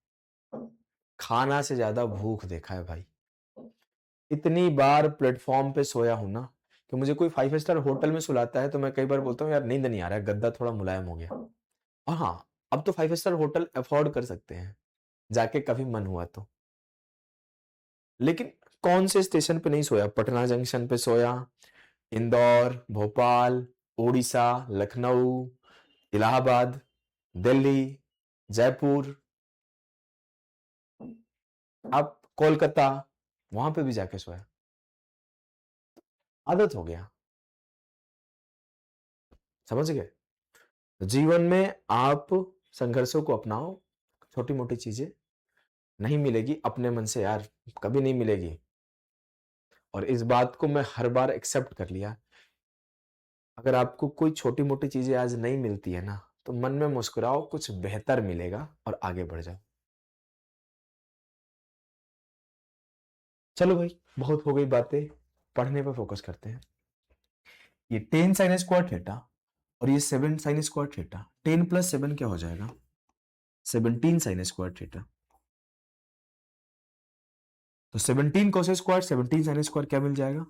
Speaker 1: खाना से ज्यादा भूख देखा है भाई। इतनी बार प्लेटफॉर्म पे सोया हूं ना कि मुझे कोई 5 स्टार होटल में सुलाता है तो मैं कई बार बोलता हूँ यार नींद नहीं आ रहा है, गद्दा थोड़ा मुलायम हो गया। और हाँ, अब तो 5 स्टार होटल अफोर्ड कर सकते हैं जाके कभी मन हुआ तो। लेकिन कौन से स्टेशन पे नहीं सोया? पटना जंक्शन पे सोया, इंदौर, भोपाल, उड़ीसा, लखनऊ, इलाहाबाद, दिल्ली, जयपुर, अब कोलकाता, वहां पे भी जाके सोया। आदत हो गया, समझ गए? जीवन में आप संघर्षों को अपनाओ, छोटी मोटी चीजें नहीं मिलेगी अपने मन से यार, कभी नहीं मिलेगी। और इस बात को मैं हर बार एक्सेप्ट कर लिया। अगर आपको कोई छोटी मोटी चीजें आज नहीं मिलती है ना, तो मन में मुस्कुराओ, कुछ बेहतर मिलेगा और आगे बढ़ जाओ। चलो भाई, बहुत हो गई बातें, पढ़ने पर फोकस करते हैं। ये 10 साइन स्क्वायर थीटा और ये 7 साइन स्क्वायर थीटा, 10 + 7 क्या हो जाएगा? 17 साइन स्क्वायर थीटा। तो 17 कॉस स्क्वायर 17 साइन स्क्वायर क्या मिल जाएगा?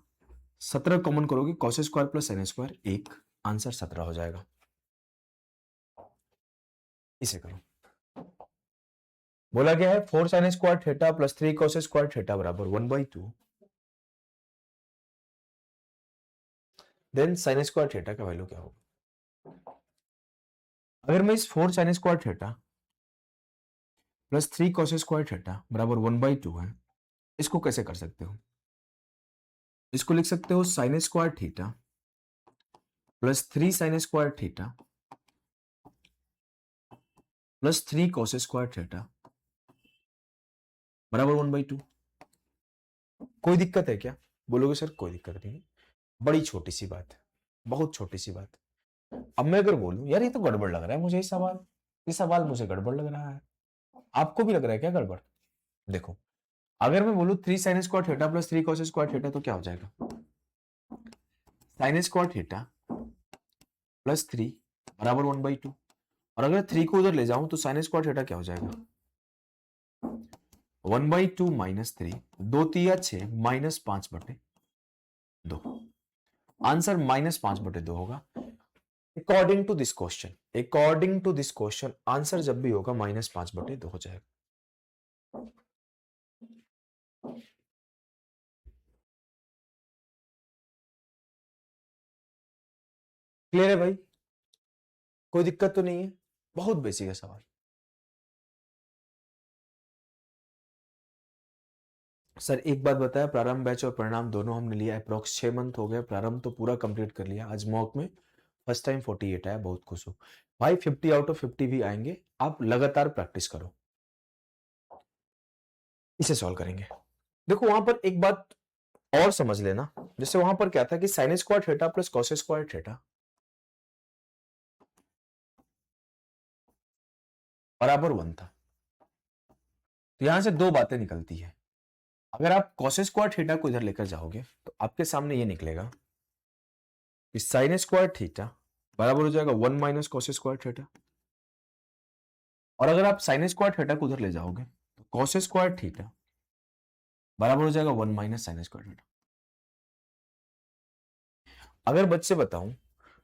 Speaker 1: 17 कॉमन करोगे, cos square plus sine square, एक आंसर 17 हो जाएगा। इसे करो, बोला गया है 4 sign square theta plus 3 cos square theta बराबर 1/2। देन साइन स्क्वायर थीटा का वैल्यू क्या होगा? अगर मैं इस 4 sign square theta plus 3 cos square theta बराबर 1/2 है, इसको कैसे कर सकते हो? इसको लिख सकते हो sign square theta plus 3 sign square theta plus 3 cos square theta बराबर 1/2। कोई दिक्कत है क्या? बोलोगे सर कोई दिक्कत नहीं है, बड़ी छोटी सी बात है, बहुत छोटी सी बात। अब मैं अगर बोलूं यार ये तो गड़बड़ लग रहा है मुझे, ये सवाल मुझे गड़बड़ लग रहा है, आपको भी लग रहा है क्या गड़बड़? देखो, अगर मैं बोलूं 3 sign square theta plus 3 cos square theta तो क्या हो जाएगा? साइन स्क्वायर थीटा प्लस 3 बराबर 1/2। और अगर 3 को उधर ले जाऊं तो साइन स्क्वायर थीटा क्या हो जाएगा? 1/2 माइनस 3, 2 तिया 6 माइनस 5/2। आंसर -5/2 होगा। According to this question answer जब भी होगा -5/2 हो जाएगा। क्लियर है भाई? कोई दिक्कत तो नहीं है? बहुत बेसिक है सवाल। सर एक बात बताया, प्रारंभ बैच और परिणाम दोनों हमने लिया, अप्रोक्स 6 मंथ हो गए, प्रारंभ तो पूरा कंप्लीट कर लिया। आज मॉक में फर्स्ट टाइम 48 आया, बहुत खुश हूं भाई। 50 आउट ऑफ 50 भी आएंगे, आप लगातार प्रैक्टिस करो, इसे सॉल्व करेंगे। देखो वहां पर एक बात और समझ लेना, जैसे वहां पर क्या था कि sine square theta plus cos square theta बराबर 1 था। तो यहां से दो बातें निकलती है। अगर आप कॉस स्क्वायर थीटा को इधर लेकर जाओगे तो आपके सामने ये निकलेगा कि साइन स्क्वायर थीटा बराबर हो जाएगा 1 माइनस कॉस स्क्वायर थीटा। और अगर आप साइन स्क्वायर थीटा को उधर ले जाओगे तो कॉस स्क्वायर थीटा बराबर हो जाएगा 1 माइनस साइन स्क्वायर थीटा। अगर बच्चे बताऊं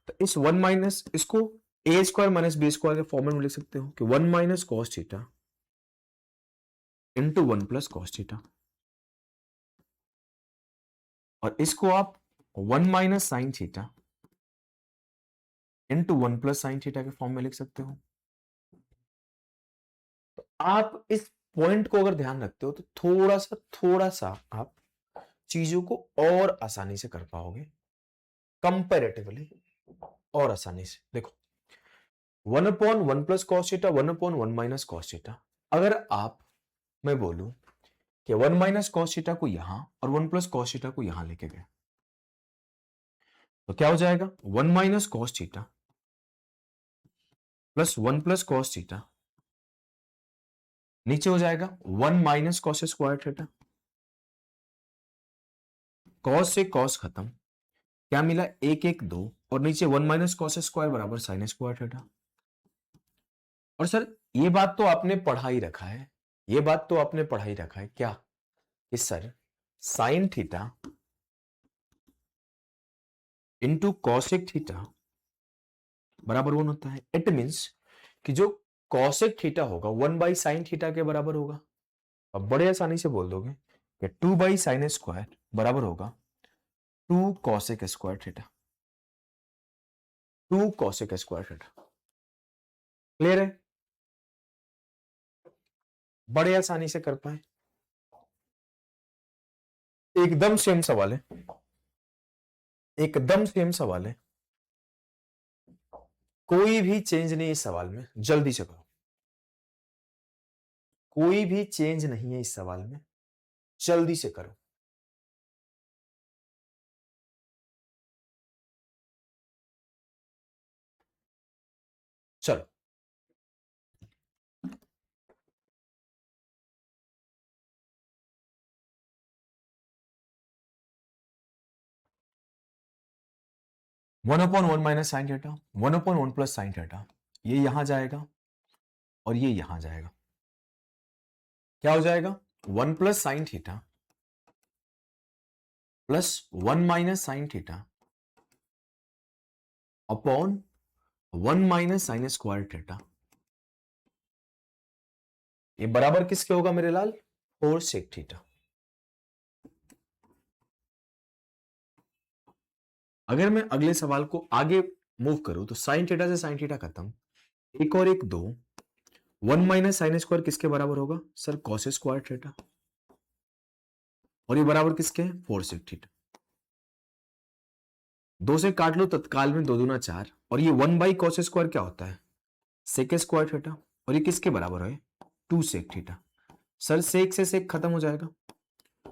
Speaker 1: तो इस 1 माइनस इसको ए स्क्वायर माइनस बी स्क्वायर के फॉर्मेट में लिख सकते हो कि 1 minus cos theta into 1 plus cos theta. और इसको आप 1 minus sine theta into 1 plus sine theta के फॉर्म में लिख सकते हो। तो आप इस पॉइंट को अगर ध्यान रखते हो तो थोड़ा सा आप चीजों को और आसानी से कर पाओगे, कंपैरेटिवली और आसानी से। देखो 1/1 plus cos theta 1/1 minus cos theta. अगर आप मैं बोलूं कि 1 माइनस कॉस थीटा को यहां और 1 प्लस कॉस थीटा को यहां लेके गए तो क्या हो जाएगा 1 minus cos theta plus 1 plus cos theta, नीचे हो जाएगा 1 minus cos square theta. Cos से कॉस खत्म, क्या मिला 1 1 2 और नीचे 1 माइनस कॉस स्क्वायर बराबर साइन स्क्वायर थीटा। और सर ये बात तो आपने पढ़ा ही रखा है, ये बात तो आपने पढ़ा ही रखा है क्या कि sir sign theta into cosec theta बराबर 1 होता है। इट मीन्स कि जो कॉसेक थीटा होगा 1 बाई साइन थीटा के बराबर होगा। अब बड़े आसानी से बोल दोगे कि 2 बाई साइन स्क्वायर बराबर होगा 2 cosec square theta, 2 cosec square theta. Clear है? बड़े आसानी से कर पाए, एकदम सेम सवाल है, एकदम सेम सवाल है, कोई भी चेंज नहीं इस सवाल में, जल्दी से करो। कोई भी चेंज नहीं है इस सवाल में, जल्दी से करो। चलो 1/1 minus sine theta, 1/1 plus sine theta, ये यहां जाएगा और ये यहां जाएगा। क्या हो जाएगा 1 plus sine theta plus 1 minus sine theta upon 1 minus sine square theta. ये बराबर किसके होगा मेरे लाल? 4 सेक थीटा। अगर मैं अगले सवाल को आगे मूव करूं तो साइन थीटा से साइन थीटा खत्म, एक और एक 2, 1 माइनस साइन स्क्वायर किसके बराबर होगा सर? Cos square theta. और ये बराबर किसके हैं? 4 सेक थीटा। 2 से काट लो तत्काल में, 2 दूना 4, और ये 1 बाई कॉस स्क्वायर क्या होता है? Sec square theta. और ये किसके बराबर है? 2 सेक थीटा। सर सेक से सेक खत्म हो जाएगा,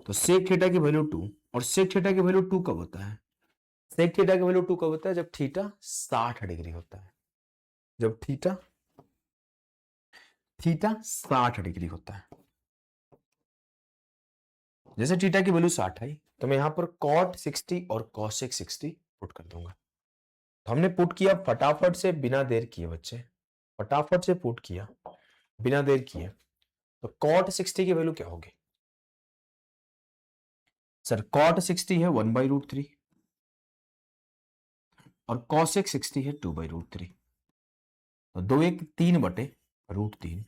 Speaker 1: तो सेक थीटा की वैल्यू 2, और सेक थीटा की वैल्यू 2 कब होता है? सेक थीटा की वैल्यू 2 कब होता है? जब थीटा 60 डिग्री होता है, जब थीटा 60 डिग्री होता है। जैसे थीटा की वैल्यू 60 आई तो मैं यहां पर कॉट 60 और कॉसेक 60 पुट कर दूंगा। तो हमने पुट किया फटाफट से, बिना देर किए बच्चे, फटाफट से पुट किया बिना देर किए। तो कॉट 60 की वैल्यू क्या होगी सर? कॉट 60 है 1/√3 और कॉसेक 60 है 2/√3। तो 2 1 3/√3,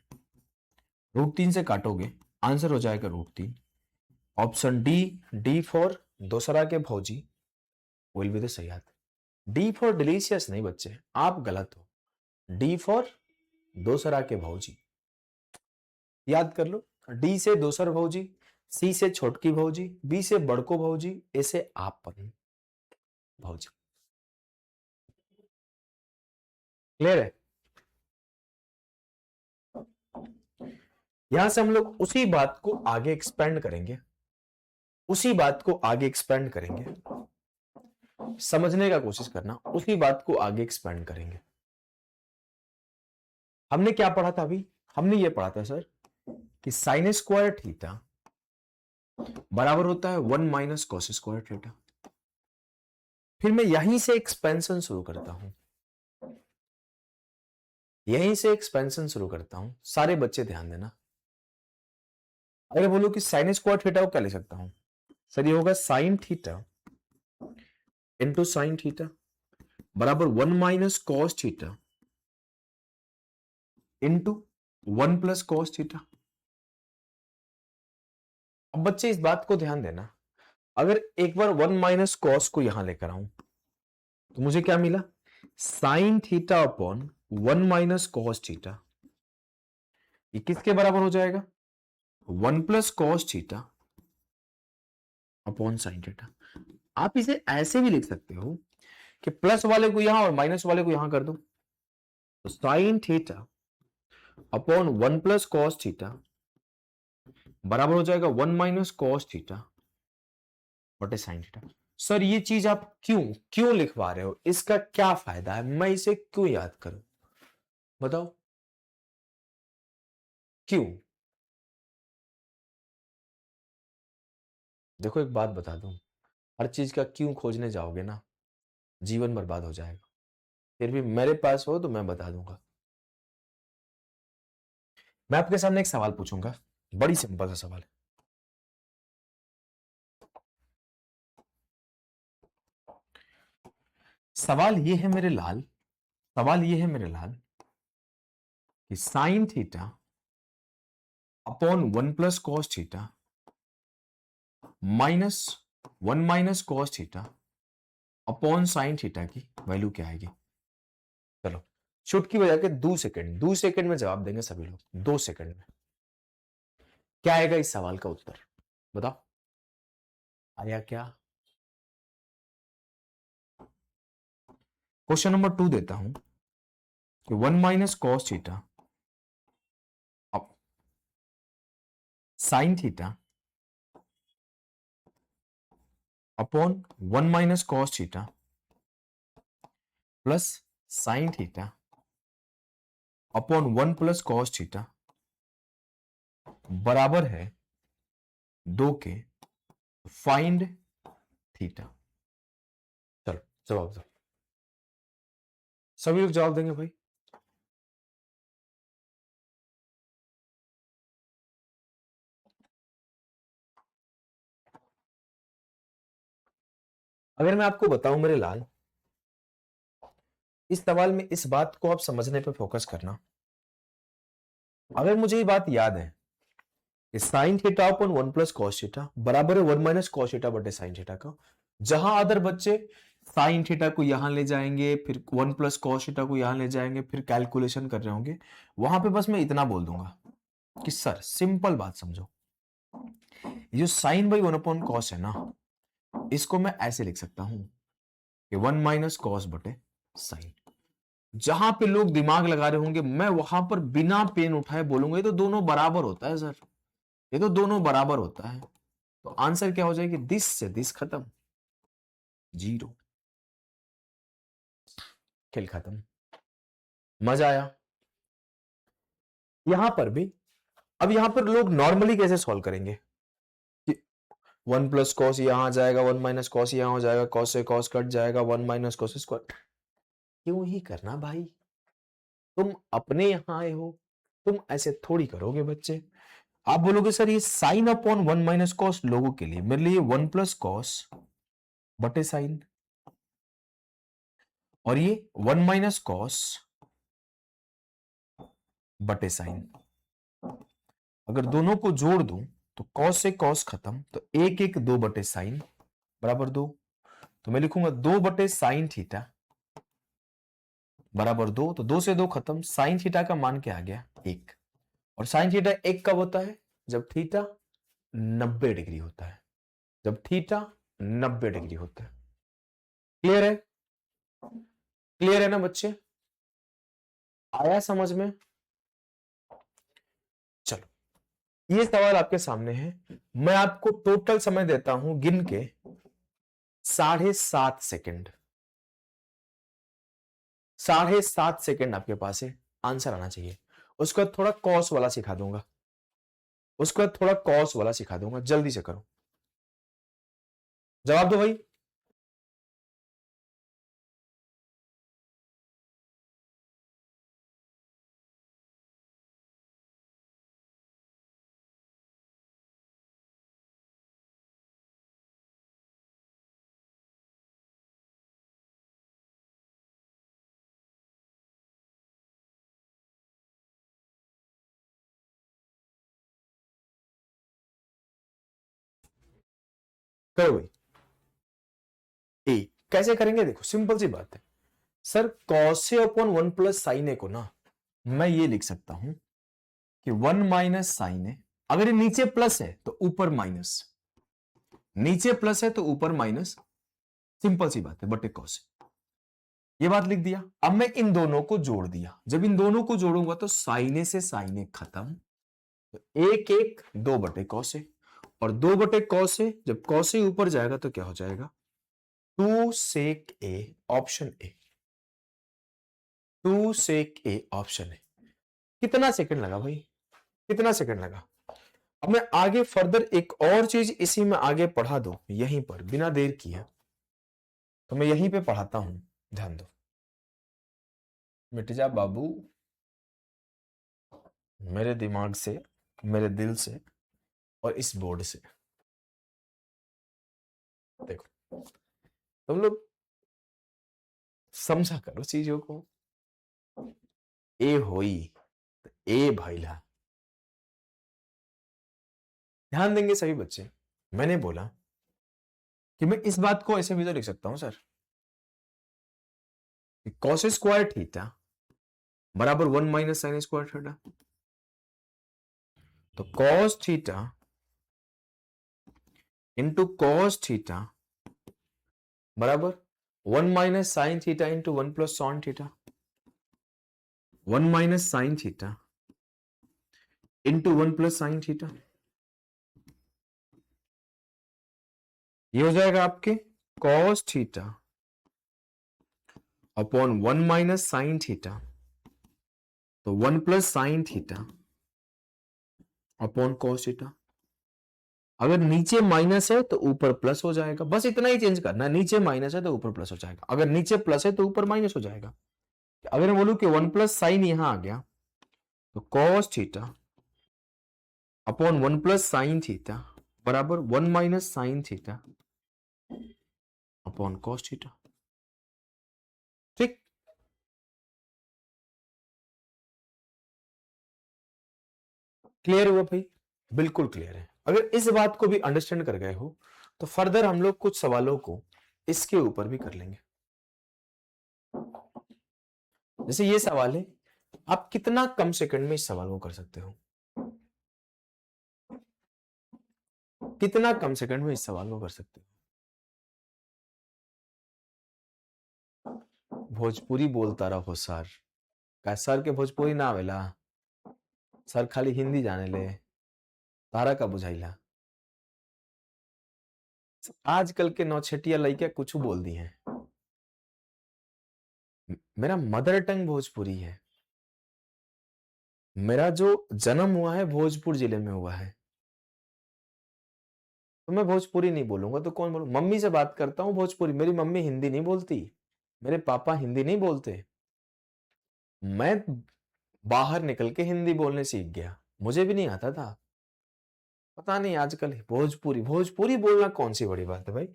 Speaker 1: √3 से काटोगे आंसर हो जाएगा √3। ऑप्शन डी, डी फॉर दोसरा के भौजी, विल बी द सही आंसर। डी फॉर डिलीशियस नहीं बच्चे, आप गलत हो। डी फॉर दोसरा के भौजी, याद कर लो। डी से दोसर भौजी, सी से छोटकी भौजी, बी से बड़को भौजी, ए से आप पर भौजी। क्लियर है? यहां से हम लोग उसी बात को आगे एक्सपेंड करेंगे, उसी बात को आगे एक्सपेंड करेंगे, समझने का कोशिश करना, उसी बात को आगे एक्सपेंड करेंगे। हमने क्या पढ़ा था अभी? हमने ये पढ़ा था सर कि साइन स्क्वायर थीटा बराबर होता है 1 माइनस कॉस स्क्वायर थीटा। फिर मैं यहीं से एक्सपेंशन शुरू करता हूं, यहीं से एक्सपेंशन शुरू करता हूं। सारे बच्चे ध्यान देना। अगर बोलो कि साइन स्क्वायर थीटा को क्या ले सकता हूं सर? ये होगा sign theta into sine theta बराबर 1 minus cos theta into 1 plus cos theta. अब बच्चे इस बात को ध्यान देना, अगर एक बार 1 माइनस कॉस को यहां लेकर आऊं तो मुझे क्या मिला? Sign theta upon 1 minus cos theta. ये किसके बराबर हो जाएगा? 1 plus cos theta upon sine theta. आप इसे ऐसे भी लिख सकते हो कि प्लस वाले को यहां और माइनस वाले को यहां कर दो, तो sign theta upon 1 plus cos theta बराबर हो जाएगा 1 माइनस कॉस थीटा बटे साइन थीटा। सर ये चीज आप क्यों क्यों लिखवा रहे हो, इसका क्या फायदा है, मैं इसे क्यों याद करूं, बताओ क्यों। देखो एक बात बता दूं, हर चीज का क्यों खोजने जाओगे ना, जीवन बर्बाद हो जाएगा। फिर भी मेरे पास हो तो मैं बता दूंगा। मैं आपके सामने एक सवाल पूछूंगा, बड़ी सिंपल सा सवाल है। सवाल ये है मेरे लाल, सवाल ये है मेरे लाल कि sign theta upon 1 + cos theta -1 - cos theta upon sine theta की वैल्यू क्या आएगी। चलो चुटकी बजा के 2 सेकंड में जवाब देंगे सभी लोग, 2 सेकंड में। क्या आएगा इस सवाल का उत्तर, बताओ आया क्या। क्वेश्चन नंबर 2 देता हूं कि 1 - cos theta sine theta upon 1 - cos theta plus sine theta upon 1 + cos theta बराबर है 2 के फाइंड थीटा। चलो जवाब दो, सभी लोग जवाब देंगे भाई। अगर मैं आपको बताऊं मेरे लाल, इस सवाल में इस बात को आप समझने पे फोकस करना। अगर मुझे ये बात याद है कि साइन थीटा अपन 1 + cos थीटा बराबर है 1 - cos थीटा बटे साइन थीटा का, जहां अदर बच्चे साइन थीटा को यहां ले जाएंगे, फिर 1 + cos थीटा को यहां ले जाएंगे, फिर कैलकुलेशन कर रहे होंगे, वहां पे बस मैं इतना बोल दूंगा कि सर सिंपल बात समझो, ये जो साइन बाई 1/cos है ना, इसको मैं ऐसे लिख सकता हूं कि 1 - cos बटे साइन। जहां पे लोग दिमाग लगा रहे होंगे मैं वहां पर बिना पेन उठाए बोलूंगा ये तो दोनों बराबर होता है सर, ये तो दोनों बराबर होता है। तो आंसर क्या हो जाएगी, दिस से दिस खत्म, 0, खेल खत्म। मजा आया यहां पर भी। अब यहां पर लोग नॉर्मली कैसे सॉल्व करेंगे कि 1 + cos यहां आ जाएगा, 1 - cos यहां हो जाएगा, cos से cos कट जाएगा, 1 - cos²। क्यों ही करना भाई, तुम अपने यहां आए हो, तुम ऐसे थोड़ी करोगे बच्चे। आप बोलोगे सर ये साइन अपॉन 1 - cos लोगों के लिए, मेरे लिए 1 + cos बटे साइन, और ये 1 - cos बटे साइन। अगर दोनों को जोड़ दूं तो cos से cos खत्म, तो 1 - 1 2 बटे साइन बराबर 2। तो मैं लिखूंगा 2 बटे साइन थीटा बराबर 2। तो 2 से 2 खत्म, साइन थीटा का मान क्या आ गया, 1। और साइन थीटा 1 कब होता है, जब थीटा 90 डिग्री होता है, जब थीटा 90 डिग्री होता है। क्लियर है, क्लियर है ना बच्चे, आया समझ में। चलो ये सवाल आपके सामने है, मैं आपको टोटल समय देता हूं गिन के 7.5 सेकंड, 7.5 सेकंड आपके पास है, आंसर आना चाहिए। उसके बाद थोड़ा कॉस वाला सिखा दूंगा, उसके बाद थोड़ा कॉस वाला सिखा दूंगा, जल्दी से करो, जवाब दो भाई। करो भाई। ए कैसे करेंगे, देखो सिंपल सी बात है sir, cos A upon 1 + sign ए को ना मैं ये लिख सकता हूं कि 1 - साइन ए, अगर ये नीचे प्लस है तो ऊपर माइनस, नीचे प्लस है तो ऊपर माइनस, सिंपल सी बात है, बटे कॉस। ये बात लिख दिया। अब मैं इन दोनों को जोड़ दिया, जब इन दोनों को जोड़ूंगा तो साइन ए से साइन ए खत्म, तो 1 - 1 2 बटे कॉस ए, और 2 बटे कॉस ए, जब कॉस ए ऊपर जाएगा तो क्या हो जाएगा, 2 sec a, option A, 2 sec a, option A. कितना सेकंड लगा भाई, कितना सेकंड लगा? अब मैं आगे फर्दर एक और चीज इसी में आगे पढ़ा दूं, यहीं पर बिना देर किए, तो मैं यहीं पे पढ़ाता हूं, ध्यान दो। मिट जा बाबू मेरे दिमाग से, मेरे दिल से और इस बोर्ड से। देखो तुम लोग समझा करो चीजों को। ए होई तो ए भाईला, ध्यान देंगे सभी बच्चे। मैंने बोला कि मैं इस बात को ऐसे भी तो लिख सकता हूं सर, कॉस स्क्वायर थीटा बराबर 1 माइनस साइन स्क्वायर थीटा। तो cos theta into cos theta बराबर 1 minus sine theta into 1 plus sine theta, 1 minus sine theta into 1 plus sine theta. ये हो जाएगा आपके cos theta upon 1 minus sine theta, तो 1 plus sine theta upon cos theta. अगर नीचे minus है तो ऊपर प्लस हो जाएगा, बस इतना ही चेंज करना है। नीचे माइनस है तो ऊपर प्लस हो जाएगा, अगर नीचे प्लस है तो ऊपर माइनस हो जाएगा। अगर मैं बोलूं कि 1 प्लस साइन यहां आ गया, तो cos theta upon 1 plus sine theta बराबर 1 minus sine theta upon cos theta. ठीक, क्लियर हुआ भाई? बिल्कुल क्लियर है। अगर इस बात को भी अंडरस्टैंड कर गए हो तो फर्दर हम लोग कुछ सवालों को इसके ऊपर भी कर लेंगे। जैसे ये सवाल है, आप कितना कम सेकंड में इस सवाल को कर सकते हो? कितना कम सेकंड में इस सवाल को कर सकते हो? भोजपुरी बोलता रहो सर। का सर के भोजपुरी ना आवेला, सर खाली हिंदी जाने ले, तारा का बुझाइला। आजकल के नौछटिया लड़के कुछ बोल दी हैं। मेरा मदर टंग भोजपुरी है, मेरा जो जन्म हुआ है भोजपुर जिले में हुआ है, तो मैं भोजपुरी नहीं बोलूंगा तो कौन बोलूं? मम्मी से बात करता हूं भोजपुरी, मेरी मम्मी हिंदी नहीं बोलती, मेरे पापा हिंदी नहीं बोलते। मैं बाहर निकल के हिंदी बोलने सीख गया, मुझे भी नहीं आता था। पता नहीं आजकल भोजपुरी भोजपुरी बोलना कौन सी बड़ी बात है भाई।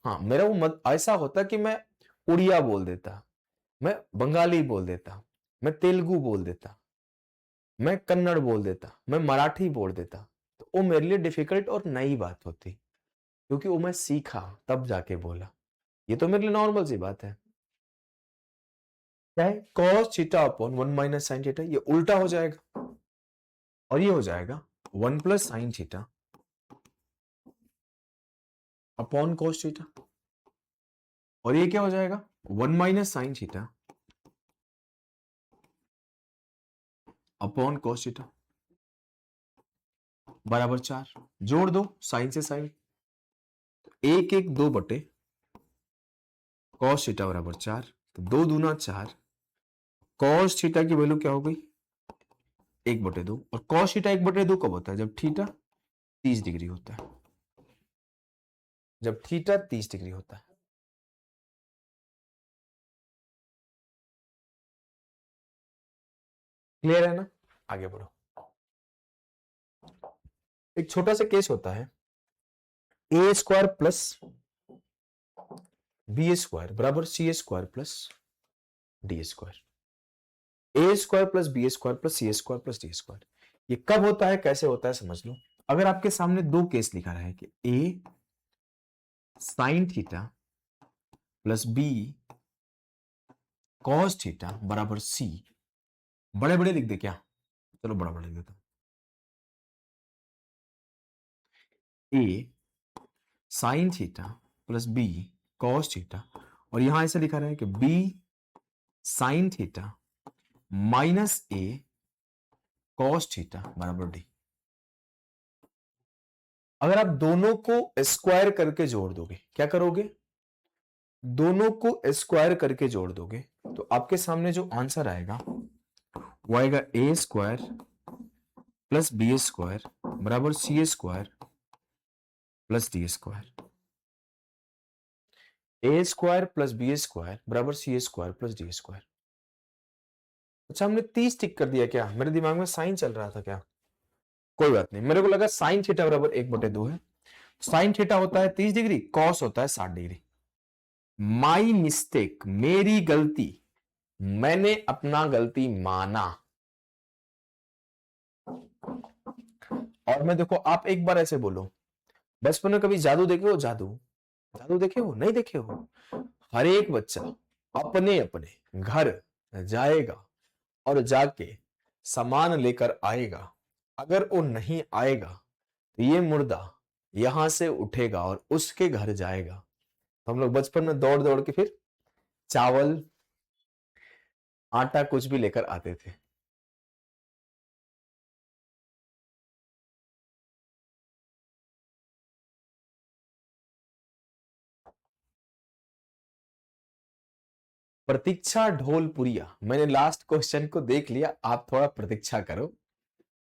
Speaker 1: हाँ, मेरा वो ऐसा होता कि मैं उड़िया बोल देता, मैं बंगाली बोल देता, मैं तेलुगु बोल देता, मैं कन्नड़ बोल देता, मैं मराठी बोल देता, तो वो मेरे लिए डिफिकल्ट और नई बात होती, क्योंकि वो मैं सीखा तब जाके बोला। ये तो मेरे लिए नॉर्मल सी बात है। क्या है? Cos theta upon 1 minus sine theta, ये उल्टा हो जाएगा और ये हो जाएगा 1 plus sine theta upon cos theta, और ये क्या हो जाएगा 1 minus sine theta upon cos theta बराबर 4। जोड़ दो साइन से साइन, एक एक 2 बटे कॉस थीटा बराबर 4, तो 2 दूना 4। कॉस थीटा की वैल्यू क्या हो गई 1/2, और कॉस थीटा 1/2 कब होता है? जब थीटा 30 डिग्री होता है, जब थीटा 30 डिग्री होता है। क्लियर है ना? आगे बढ़ो। एक छोटा सा केस होता है, A square plus B square बराबर C square plus D square, A square plus B square plus C square plus D square. ये कब होता है, कैसे होता है, समझ लो। अगर आपके सामने दो केस लिखा रहा है कि A sine theta plus B cos theta बराबर सी, बड़े बड़े लिख दे क्या? चलो बड़ा बड़ा लिख देता हूं, A sine theta plus B cos theta, और यहां ऐसा लिखा रहा है कि B sine theta minus A cos theta बराबर डी। अगर आप दोनों को स्क्वायर करके जोड़ दोगे, क्या करोगे? दोनों को स्क्वायर करके जोड़ दोगे तो आपके सामने जो आंसर आएगा वो आएगा ए स्क्वायर प्लस बी स्क्वायर बराबर C square plus D square. A square plus B square बराबर C square plus D square. अच्छा, हमने 30 टिक कर दिया क्या? मेरे दिमाग में साइन चल रहा था क्या? कोई बात नहीं, मेरे को लगा साइन थीटा बराबर 1/2 है। साइन थीटा होता है 30 डिग्री, कॉस होता है 60 डिग्री। माई मिस्टेक, मेरी गलती, मैंने अपना गलती माना। और मैं देखो, आप एक बार ऐसे बोलो, बचपन में कभी जादू देखे हो? जादू जादू देखे हो? नहीं देखे हो? हर एक बच्चा अपने अपने घर जाएगा और जाके सामान लेकर आएगा। अगर वो नहीं आएगा तो ये मुर्दा यहां से उठेगा और उसके घर जाएगा। तो हम लोग बचपन में दौड़ दौड़ के फिर चावल, आटा, कुछ भी लेकर आते थे। प्रतीक्षा ढोलपुरिया, मैंने लास्ट क्वेश्चन को देख लिया, आप थोड़ा प्रतीक्षा करो,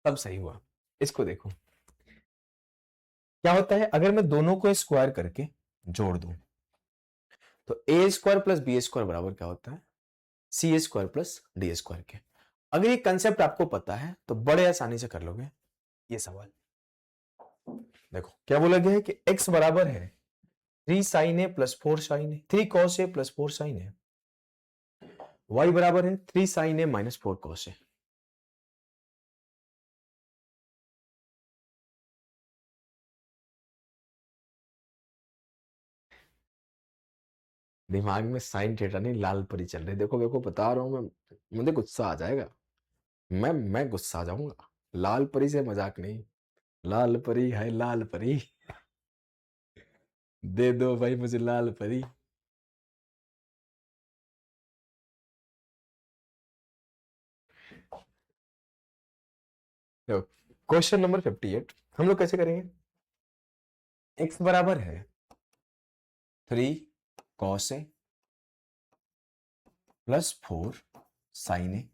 Speaker 1: तब सही हुआ। इसको देखो, क्या होता है अगर मैं दोनों को स्क्वायर करके जोड़ दूं तो ए स्क्वायर प्लस बी स्क्वायर बराबर क्या होता है? सी स्क्वायर प्लस डी स्क्वायर के। अगर ये कंसेप्ट आपको पता है तो बड़े आसानी से कर लोगे ये सवाल। देखो क्या बोला गया है कि x बराबर है 3 sine A plus 4 sine A, 3 cos A plus 4 sine A. y बराबर है 3 साइन ए माइनस 4 कॉस ए। दिमाग में साइन थीटा नहीं लाल परी चल रही। देखो देखो, बता रहा हूं मैं, मुझे गुस्सा आ जाएगा। मैं गुस्सा आ जाऊंगा। लाल परी से मजाक नहीं। लाल परी है, लाल परी, दे दो भाई मुझे लाल परी। क्वेश्चन नंबर 58 हम लोग कैसे करेंगे? x बराबर है 3 cos A plus 4 sine A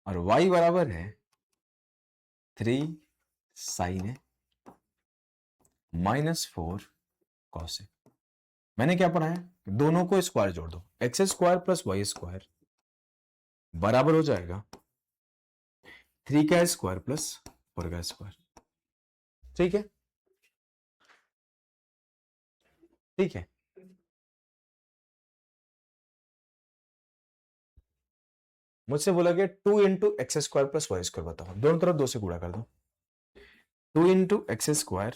Speaker 1: और y बराबर है 3 sine A minus 4 cos A. मैंने क्या पढ़ा है? दोनों को स्क्वायर जोड़ दो, X square plus Y square बराबर हो जाएगा 3 का स्क्वायर प्लस 4 का स्क्वायर। ठीक है, ठीक है। मुझसे बोला गया 2 into X square plus Y square बताओ, दोनों तरफ 2 से गुणा कर दो। 2 into X square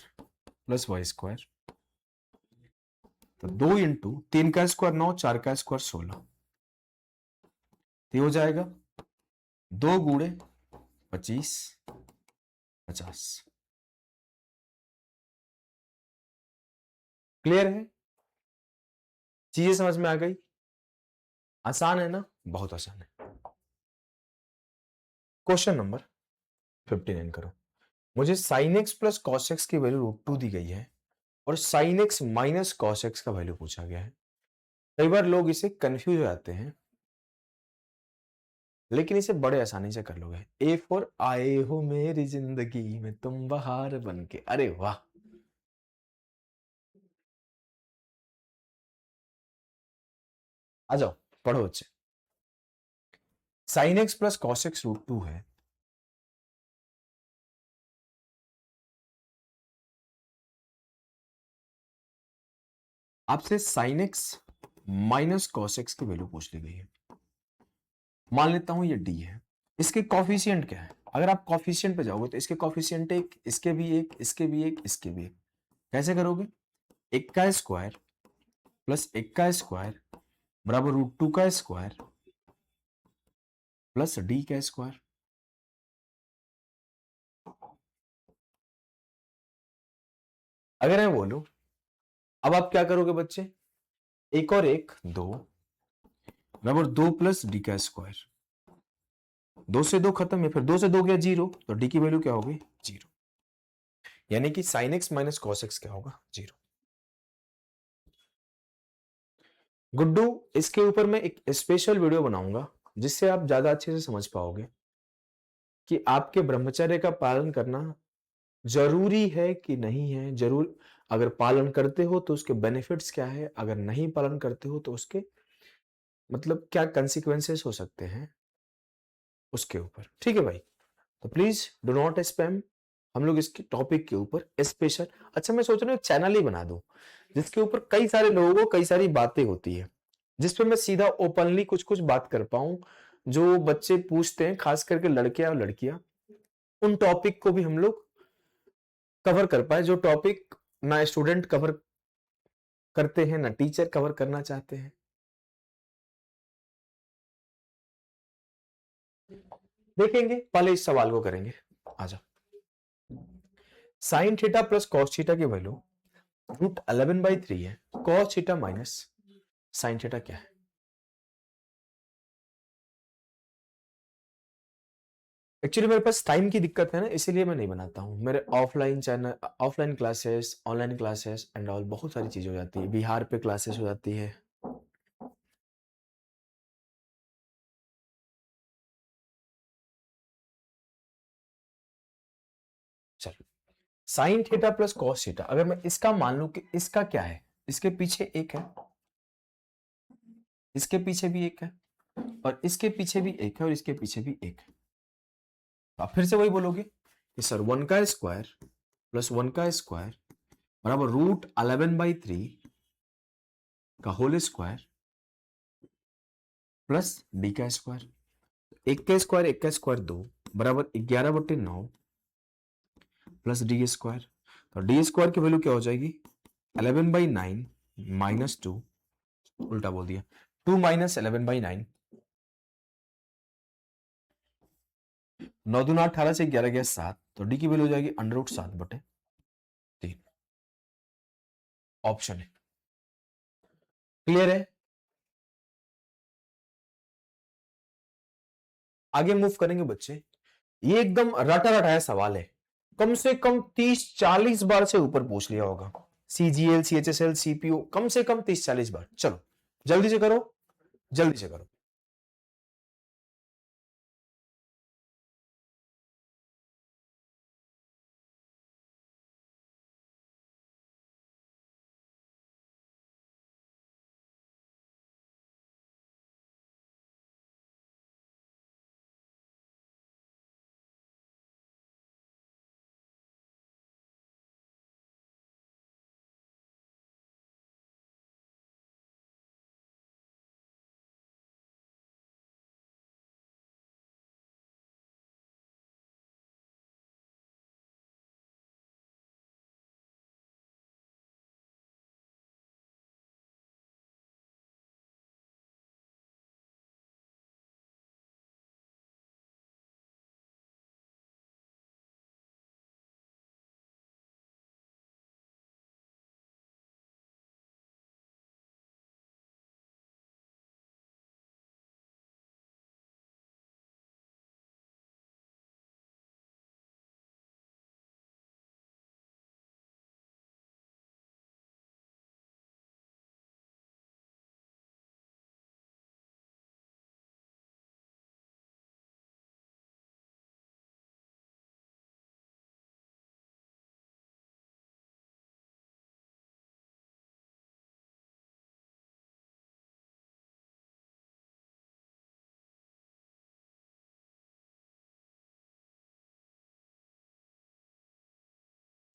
Speaker 1: plus Y square, तो 2 इंटू 3 का स्क्वायर 9, 4 का स्क्वायर 16, ये हो जाएगा 2 गुणे 25 50। क्लियर है? चीजें समझ में आ गई? आसान है ना? बहुत आसान है। क्वेश्चन नंबर 59 करो। मुझे sine x plus cos x की वैल्यू √2 दी गई है और sine x minus cos x का वैल्यू पूछा गया है। कई बार लोग इसे कंफ्यूज हो जाते हैं, लेकिन इसे बड़े आसानी से कर लोगे। ए फॉर आए हो मेरी जिंदगी में तुम बहार बन के, अरे वाह। आ जाओ पढ़ो बच्चे। Sine x plus cos x √2 है। आपसे sine x minus cos x की वैल्यू पूछ ली गई है। मान लेता हूं ये डी है। इसके कॉफिशिएंट क्या है? अगर आप कॉफिशिएंट पे जाओगे तो इसके कॉफिशिएंट एक, इसके भी एक, इसके भी एक, इसके भी एक। कैसे करोगे? 1 का स्क्वायर प्लस 1 का स्क्वायर बराबर √2 का स्क्वायर प्लस डी का स्क्वायर। अगर मैं बोलूं, अब आप क्या करोगे बच्चे? एक और एक 2 बराबर 2 प्लस डी का स्क्वायर। 2 से 2 खत्म है, फिर 2 से 2 गया 0, तो डी की वैल्यू क्या होगी? 0। यानी कि sine x minus cos x क्या होगा? 0। गुड्डू, इसके ऊपर मैं एक स्पेशल वीडियो बनाऊंगा जिससे आप ज्यादा अच्छे से समझ पाओगे कि आपके ब्रह्मचर्य का पालन करना जरूरी है कि नहीं है। जरूर, अगर पालन करते हो तो उसके बेनिफिट्स क्या है, अगर नहीं पालन करते हो तो उसके मतलब क्या कंसिक्वेंसेस हो सकते हैं उसके ऊपर। ठीक है भाई, तो प्लीज डू नॉट स्पैम। हम लोग इसके टॉपिक के ऊपर स्पेशल, अच्छा मैं सोच रहा हूँ एक चैनल ही बना दूं जिसके ऊपर कई सारे लोगों को कई सारी बातें होती है, जिसपे मैं सीधा ओपनली कुछ कुछ बात कर पाऊं। जो बच्चे पूछते हैं, खास करके लड़के और लड़कियां, उन टॉपिक को भी हम लोग कवर कर पाए, जो टॉपिक ना स्टूडेंट कवर करते हैं ना टीचर कवर करना चाहते हैं। देखेंगे, पहले इस सवाल को करेंगे। आजा, sign theta plus cos theta की वैल्यू √11/3 है। Cos theta minus sine theta क्या है? एक्चुअली मेरे पास टाइम की दिक्कत है ना, इसीलिए मैं नहीं बनाता हूँ। मेरे offline channel, offline classes, online classes and all बहुत सारी चीजें हो जाती है। बिहार पे क्लासेस हो जाती है। चलो, sign theta plus cos theta, अगर मैं इसका मान लूं कि इसका क्या है, इसके पीछे एक है, इसके पीछे भी एक है, और इसके पीछे भी एक है, और इसके पीछे भी एक है, तो आप फिर से वही बोलोगे कि सर 1 का स्क्वायर प्लस 1 का स्क्वायर बराबर √11/3 का होल स्क्वायर प्लस डी का स्क्वायर। एक का स्क्वायर, एक का स्क्वायर 2 बराबर 11/9 प्लस डी स्क्वायर। तो डी स्क्वायर की वैल्यू क्या हो जाएगी? 11/9 माइनस 2, उल्टा बोल दिया, 2 माइनस 11/9, 9 दूना 18 से 11 गया 7, तो डी की वैल्यू हो जाएगी √7/3। ऑप्शन है, क्लियर है? आगे मूव करेंगे बच्चे। ये एकदम रटा रटाया सवाल है, कम से कम 30-40 बार से ऊपर पूछ लिया होगा। सीजीएल, सीएचएसएल, सीपीओ, कम से कम 30-40 बार। चलो जल्दी से करो, जल्दी से करो।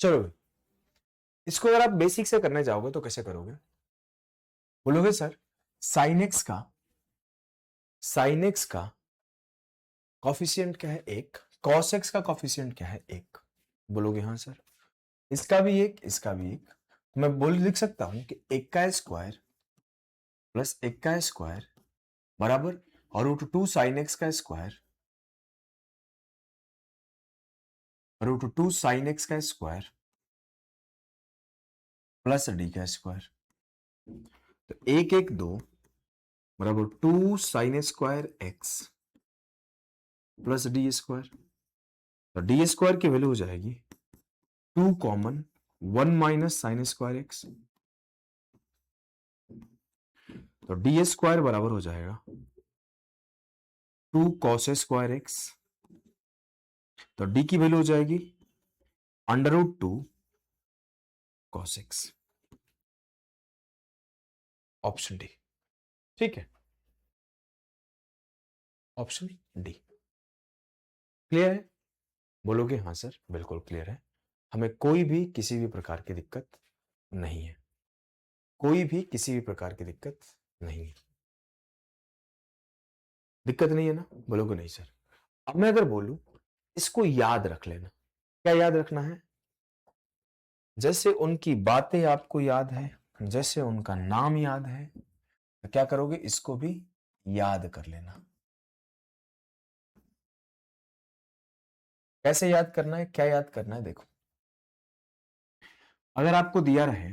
Speaker 1: चलो, इसको अगर आप बेसिक से करने जाओगे तो कैसे करोगे? बोलोगे सर साइन एक्स का कॉफिशिएंट क्या है? एक। कॉस एक्स का कॉफिशिएंट क्या है? एक। बोलोगे हाँ सर, इसका भी एक, इसका भी एक। मैं बोल लिख सकता हूं कि एक का स्क्वायर प्लस एक का स्क्वायर बराबर √2 साइन एक्स का स्क्वायर, √2 साइन एक्स का स्क्वायर प्लस डी का स्क्वायर। तो एक एक दो बराबर 2 sine square x plus D square. तो डी स्क्वायर की वैल्यू हो जाएगी 2 common 1 minus sine square x. तो डी स्क्वायर बराबर हो जाएगा 2 cos स्क्वायर एक्स। तो डी की वैल्यू हो जाएगी √2 cos x। Option D. ठीक है, ऑप्शन डी। क्लियर है? बोलोगे हाँ सर बिल्कुल क्लियर है, हमें कोई भी किसी भी प्रकार की दिक्कत नहीं है, कोई भी किसी भी प्रकार की दिक्कत नहीं है। दिक्कत नहीं है ना? बोलोगे नहीं सर। अब मैं अगर बोलूं इसको याद रख लेना, क्या याद रखना है? जैसे उनकी बातें आपको याद है, जैसे उनका नाम याद है, तो क्या करोगे? इसको भी याद कर लेना। कैसे याद करना है, क्या याद करना है? देखो, अगर आपको दिया रहे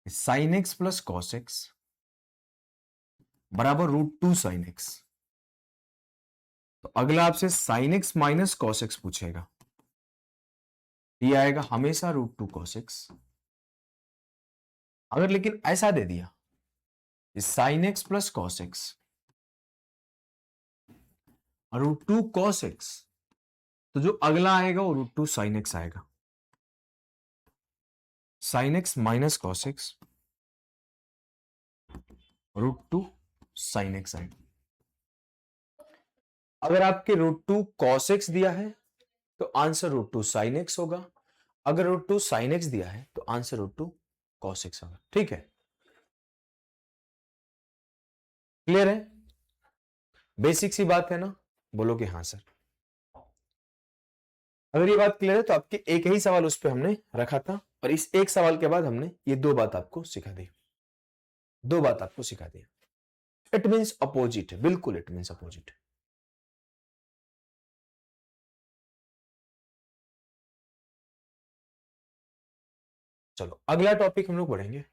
Speaker 1: sin x plus cos x बराबर √2 sin x, तो अगला आपसे sin x minus cos x पूछेगा, ये आएगा हमेशा √2 cos x। अगर लेकिन ऐसा दे दिया sin x plus cos x √2 cos x, तो जो अगला आएगा वो √2 sin x आएगा, sin x minus cos x √2 sin x आएगा। अगर आपके √2 cos x दिया है तो आंसर √2 sin x होगा, अगर √2 sin x दिया है तो आंसर √2 cos x होगा। ठीक है, क्लियर है? बेसिक सी बात है ना? बोलोगे हाँ सर। अगर ये बात क्लियर है तो आपके एक ही सवाल उस पर हमने रखा था, और इस एक सवाल के बाद हमने ये दो बात आपको सिखा दी, दो बात आपको सिखा दी। इट मीन्स अपोजिट है, बिल्कुल इट मीन्स अपोजिट है। चलो अगला टॉपिक हम लोग पढ़ेंगे,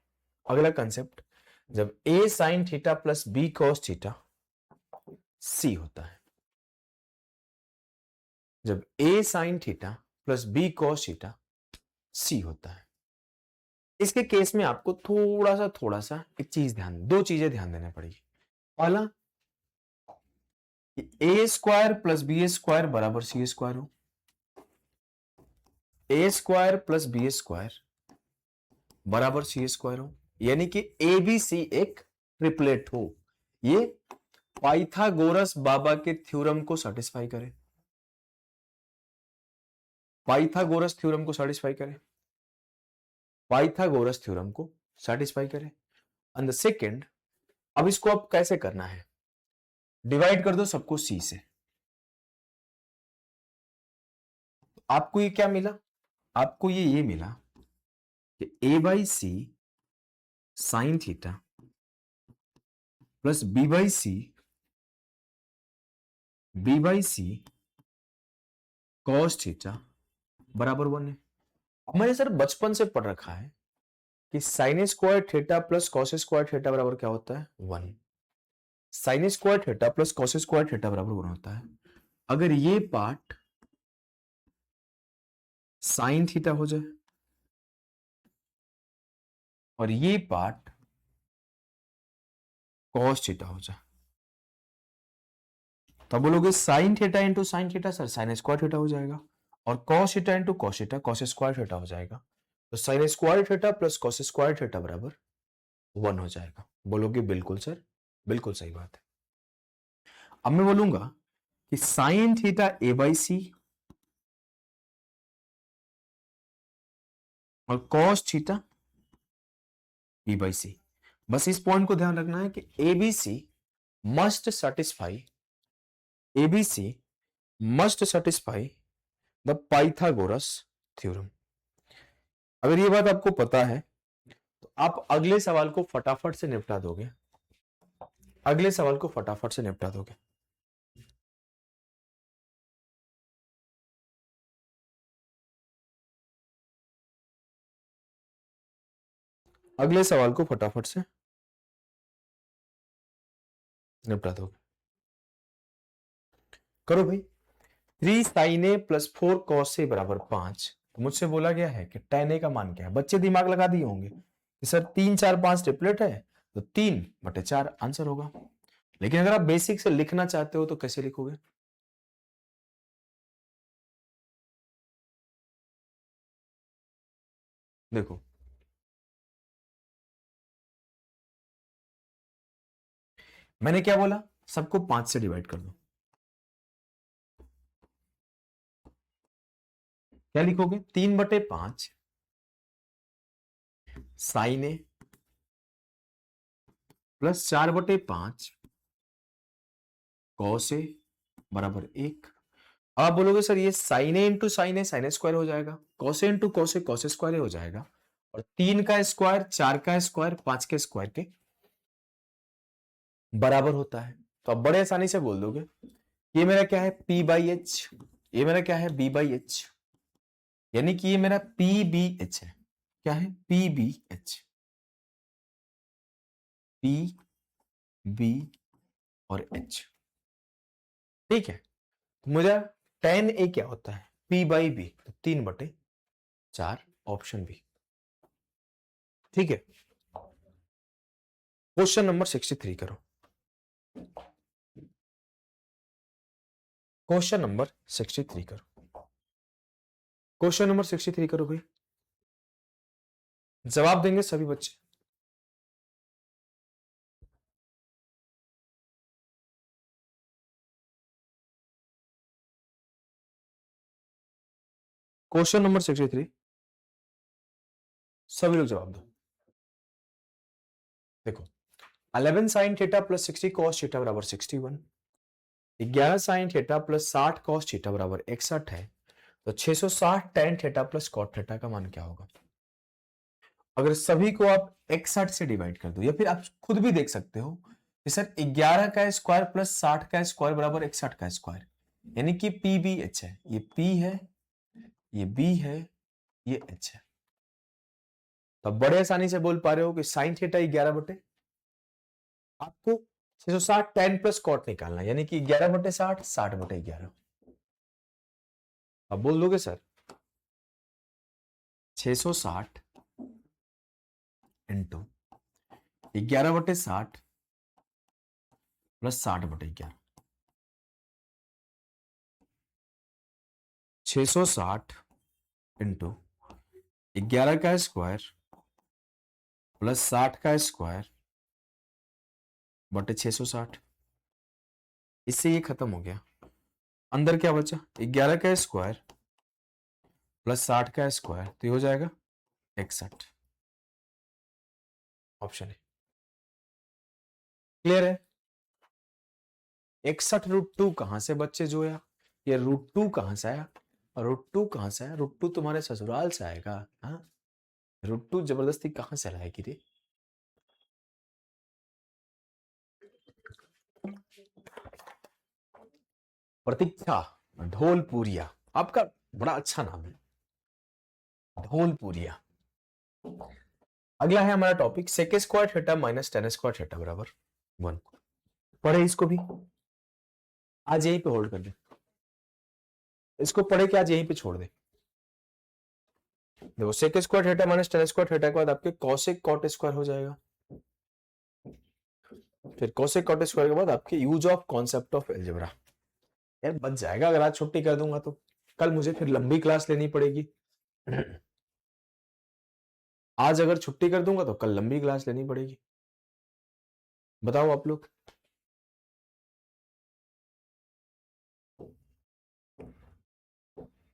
Speaker 1: अगला कंसेप्ट, जब a sin theta plus b cos theta c होता है। जब a sin theta plus b cos theta c होता है, इसके केस में आपको थोड़ा सा एक चीज दो चीजें ध्यान देना पड़ेगी। पहला, ए स्क्वायर प्लस बी स्क्वायर बराबर सी स्क्वायर हो, ए स्क्वायर प्लस बी स्क्वायर बराबर सी स्क्वायर हो, यानी कि ए बी सी एक ट्रिपलेट हो, ये पाइथागोरस बाबा के थ्योरम को सेटिस्फाई करे, पाइथागोरस थ्योरम को सेटिस्फाई करे, पाइथागोरस थ्योरम को सेटिस्फाई करे। एंड द सेकंड, अब इसको अब कैसे करना है? डिवाइड कर दो सबको सी से। आपको ये क्या मिला? आपको ये मिला कि A by C sine theta plus B by C cos theta बराबर 1 है। मैंने सर बचपन से पढ़ रखा है कि sine square theta plus cos square theta बराबर क्या होता है? 1। Sine square theta plus cos square theta बराबर 1 होता है। अगर ये पार्ट साइन थीटा हो जाए और ये पार्ट कॉस थीटा हो जाए, तो बोलोगे sign theta into sine theta, sir sign square theta हो जाएगा, और cos theta into cos theta cos square theta हो जाएगा। तो sine square theta plus cos square theta बराबर 1 हो जाएगा। बोलोगे बिल्कुल सर, बिल्कुल सही बात है। अब मैं बोलूंगा कि साइन थीटा ए बाई सी और कॉस थीटा बी बाई सी। बस इस पॉइंट को ध्यान रखना है कि ABC must satisfy, ABC must satisfy the Pythagoras theorem. अगर ये बात आपको पता है तो आप अगले सवाल को फटाफट से निपटा दोगे, अगले सवाल को फटाफट से निपटा दोगे। अगले सवाल को फटाफट से निपटा दोगे। करो भाई। 3 sin a plus 4 cos a बराबर 5। तो मुझसे बोला गया है कि tan a का मान क्या है। बच्चे दिमाग लगा दिए होंगे कि सर 3 4 5 ट्रिपलेट है, तो 3/4 आंसर होगा। लेकिन अगर आप बेसिक से लिखना चाहते हो तो कैसे लिखोगे? देखो, मैंने क्या बोला, सबको 5 से डिवाइड कर दो। क्या लिखोगे? 3/5 sign A plus 4/5 cos A बराबर 1। आप बोलोगे सर ये साइन ए इंटू साइन ए साइन ए स्क्वायर हो जाएगा, cos A into cos A cos A square हो जाएगा, और 3 का स्क्वायर 4 का स्क्वायर 5 के स्क्वायर के बराबर होता है। तो आप बड़े आसानी से बोल दोगे ये मेरा क्या है, P/H, ये मेरा क्या है, B/H, यानी कि ये मेरा PBH है। क्या है? PBH, PB और H। ठीक है, मुझे tan A क्या होता है, P/B, तो 3/4 ऑप्शन बी। ठीक है, क्वेश्चन नंबर 63 करो। क्वेश्चन नंबर 63 करो। क्वेश्चन नंबर 63 करो भाई, जवाब देंगे सभी बच्चे। क्वेश्चन नंबर 63 सभी लोग जवाब दो। देखो, 11 sine theta plus 60 cos theta बराबर 61, 11 sine theta plus 60 cos theta बराबर 61 है, तो 660 tan theta plus cot theta का मान क्या होगा? अगर सभी को आप 61 से डिवाइड कर दो, या फिर आप खुद भी देख सकते हो कि सर 11 का स्क्वायर प्लस 60 का स्क्वायर बराबर 61 का स्क्वायर, यानी कि PBH है, ये P है, ये B है, ये H है। तो आप बड़े आसानी से बोल पा रहे हो कि साइन थीटा 11 आपको 660 tan प्लस कॉट निकालना है, यानी कि 11/60 60/11। अब बोल दोगे सर 660 इंटू 11/60 प्लस 60/11, 660 इंटू 11 का स्क्वायर प्लस 60 का स्क्वायर बटे 660। इससे ये खत्म हो गया, अंदर क्या बचा, 11 का स्क्वायर प्लस 60 का स्क्वायर, तो ये हो जाएगा 61। ऑप्शन है क्लियर है। 61√2 कहां से बच्चे जो आया, ये √2 कहां से आया, और √2 कहां से आया, √2 तुम्हारे ससुराल से आएगा। हाँ, √2 जबरदस्ती कहां से लाएगी रे? प्रतीक्षा ढोलपुरिया, आपका बड़ा अच्छा नाम है, ढोलपुरिया। अगला है हमारा topic sec square theta minus tan square theta बराबर 1। पढ़े इसको भी, आज यहीं पे होल्ड कर दे, इसको पढ़े कि आज यहीं पे छोड़ दे। देखो, sec square theta minus tan square theta के बाद आपके कॉसेक कॉट स्क्वायर हो जाएगा, फिर कोसेक कॉट स्क्वायर के बाद आपके use of concept of algebra. यार बच जाएगा अगर आज छुट्टी कर दूंगा तो, कल मुझे फिर लंबी क्लास लेनी पड़ेगी। आज अगर छुट्टी कर दूंगा तो कल लंबी क्लास लेनी पड़ेगी। बताओ आप लोग,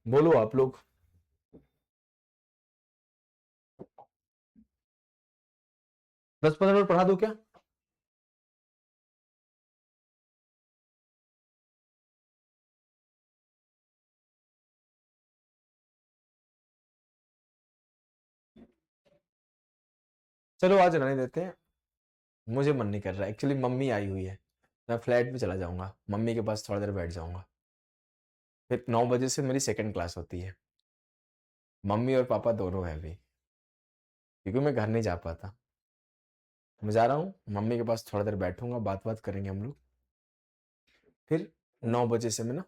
Speaker 1: बोलो आप लोग। दस 15 मिनट पढ़ा दो क्या? चलो आज रहने देते हैं, मुझे मन नहीं कर रहा, एक्चुअली मम्मी आई हुई है, मैं फ्लैट पे चला जाऊंगा, मम्मी के पास थोड़ा देर बैठ जाऊंगा। फिर 9 बजे से मेरी सेकंड क्लास होती है, मम्मी और पापा दोनों है अभी, क्योंकि मैं घर नहीं जा पाता। मैं जा रहा हूँ, मम्मी के पास थोड़ा देर बैठूंगा, बात बात करेंगे हम लोग, फिर 9 बजे से मैं ना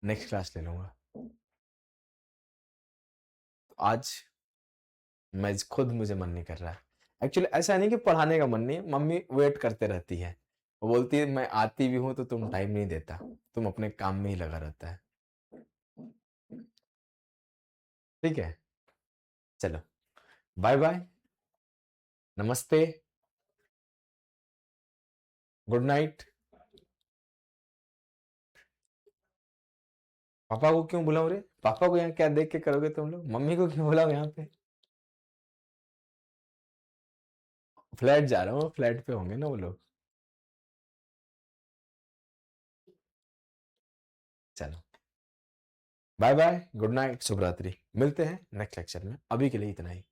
Speaker 1: नेक्स्ट क्लास ले लूंगा। आज मैं खुद, मुझे मन नहीं कर रहा है, एक्चुअली ऐसा नहीं कि पढ़ाने का मन नहीं है, मम्मी वेट करते रहती है, वो बोलती है मैं आती भी हूँ तो तुम टाइम नहीं देता, तुम अपने काम में ही लगा रहता है। ठीक है, चलो, बाय बाय, नमस्ते, गुड नाइट। पापा को क्यों बुलाऊं रे? पापा को यहाँ क्या देख के करोगे तुम लोग? मम्मी को क्यों बुलाओ यहाँ पे? फ्लैट जा रहा हूँ, फ्लैट पे होंगे ना वो लोग। चलो, बाय बाय, गुड नाइट, शुभ रात्रि, मिलते हैं नेक्स्ट लेक्चर में, अभी के लिए इतना ही।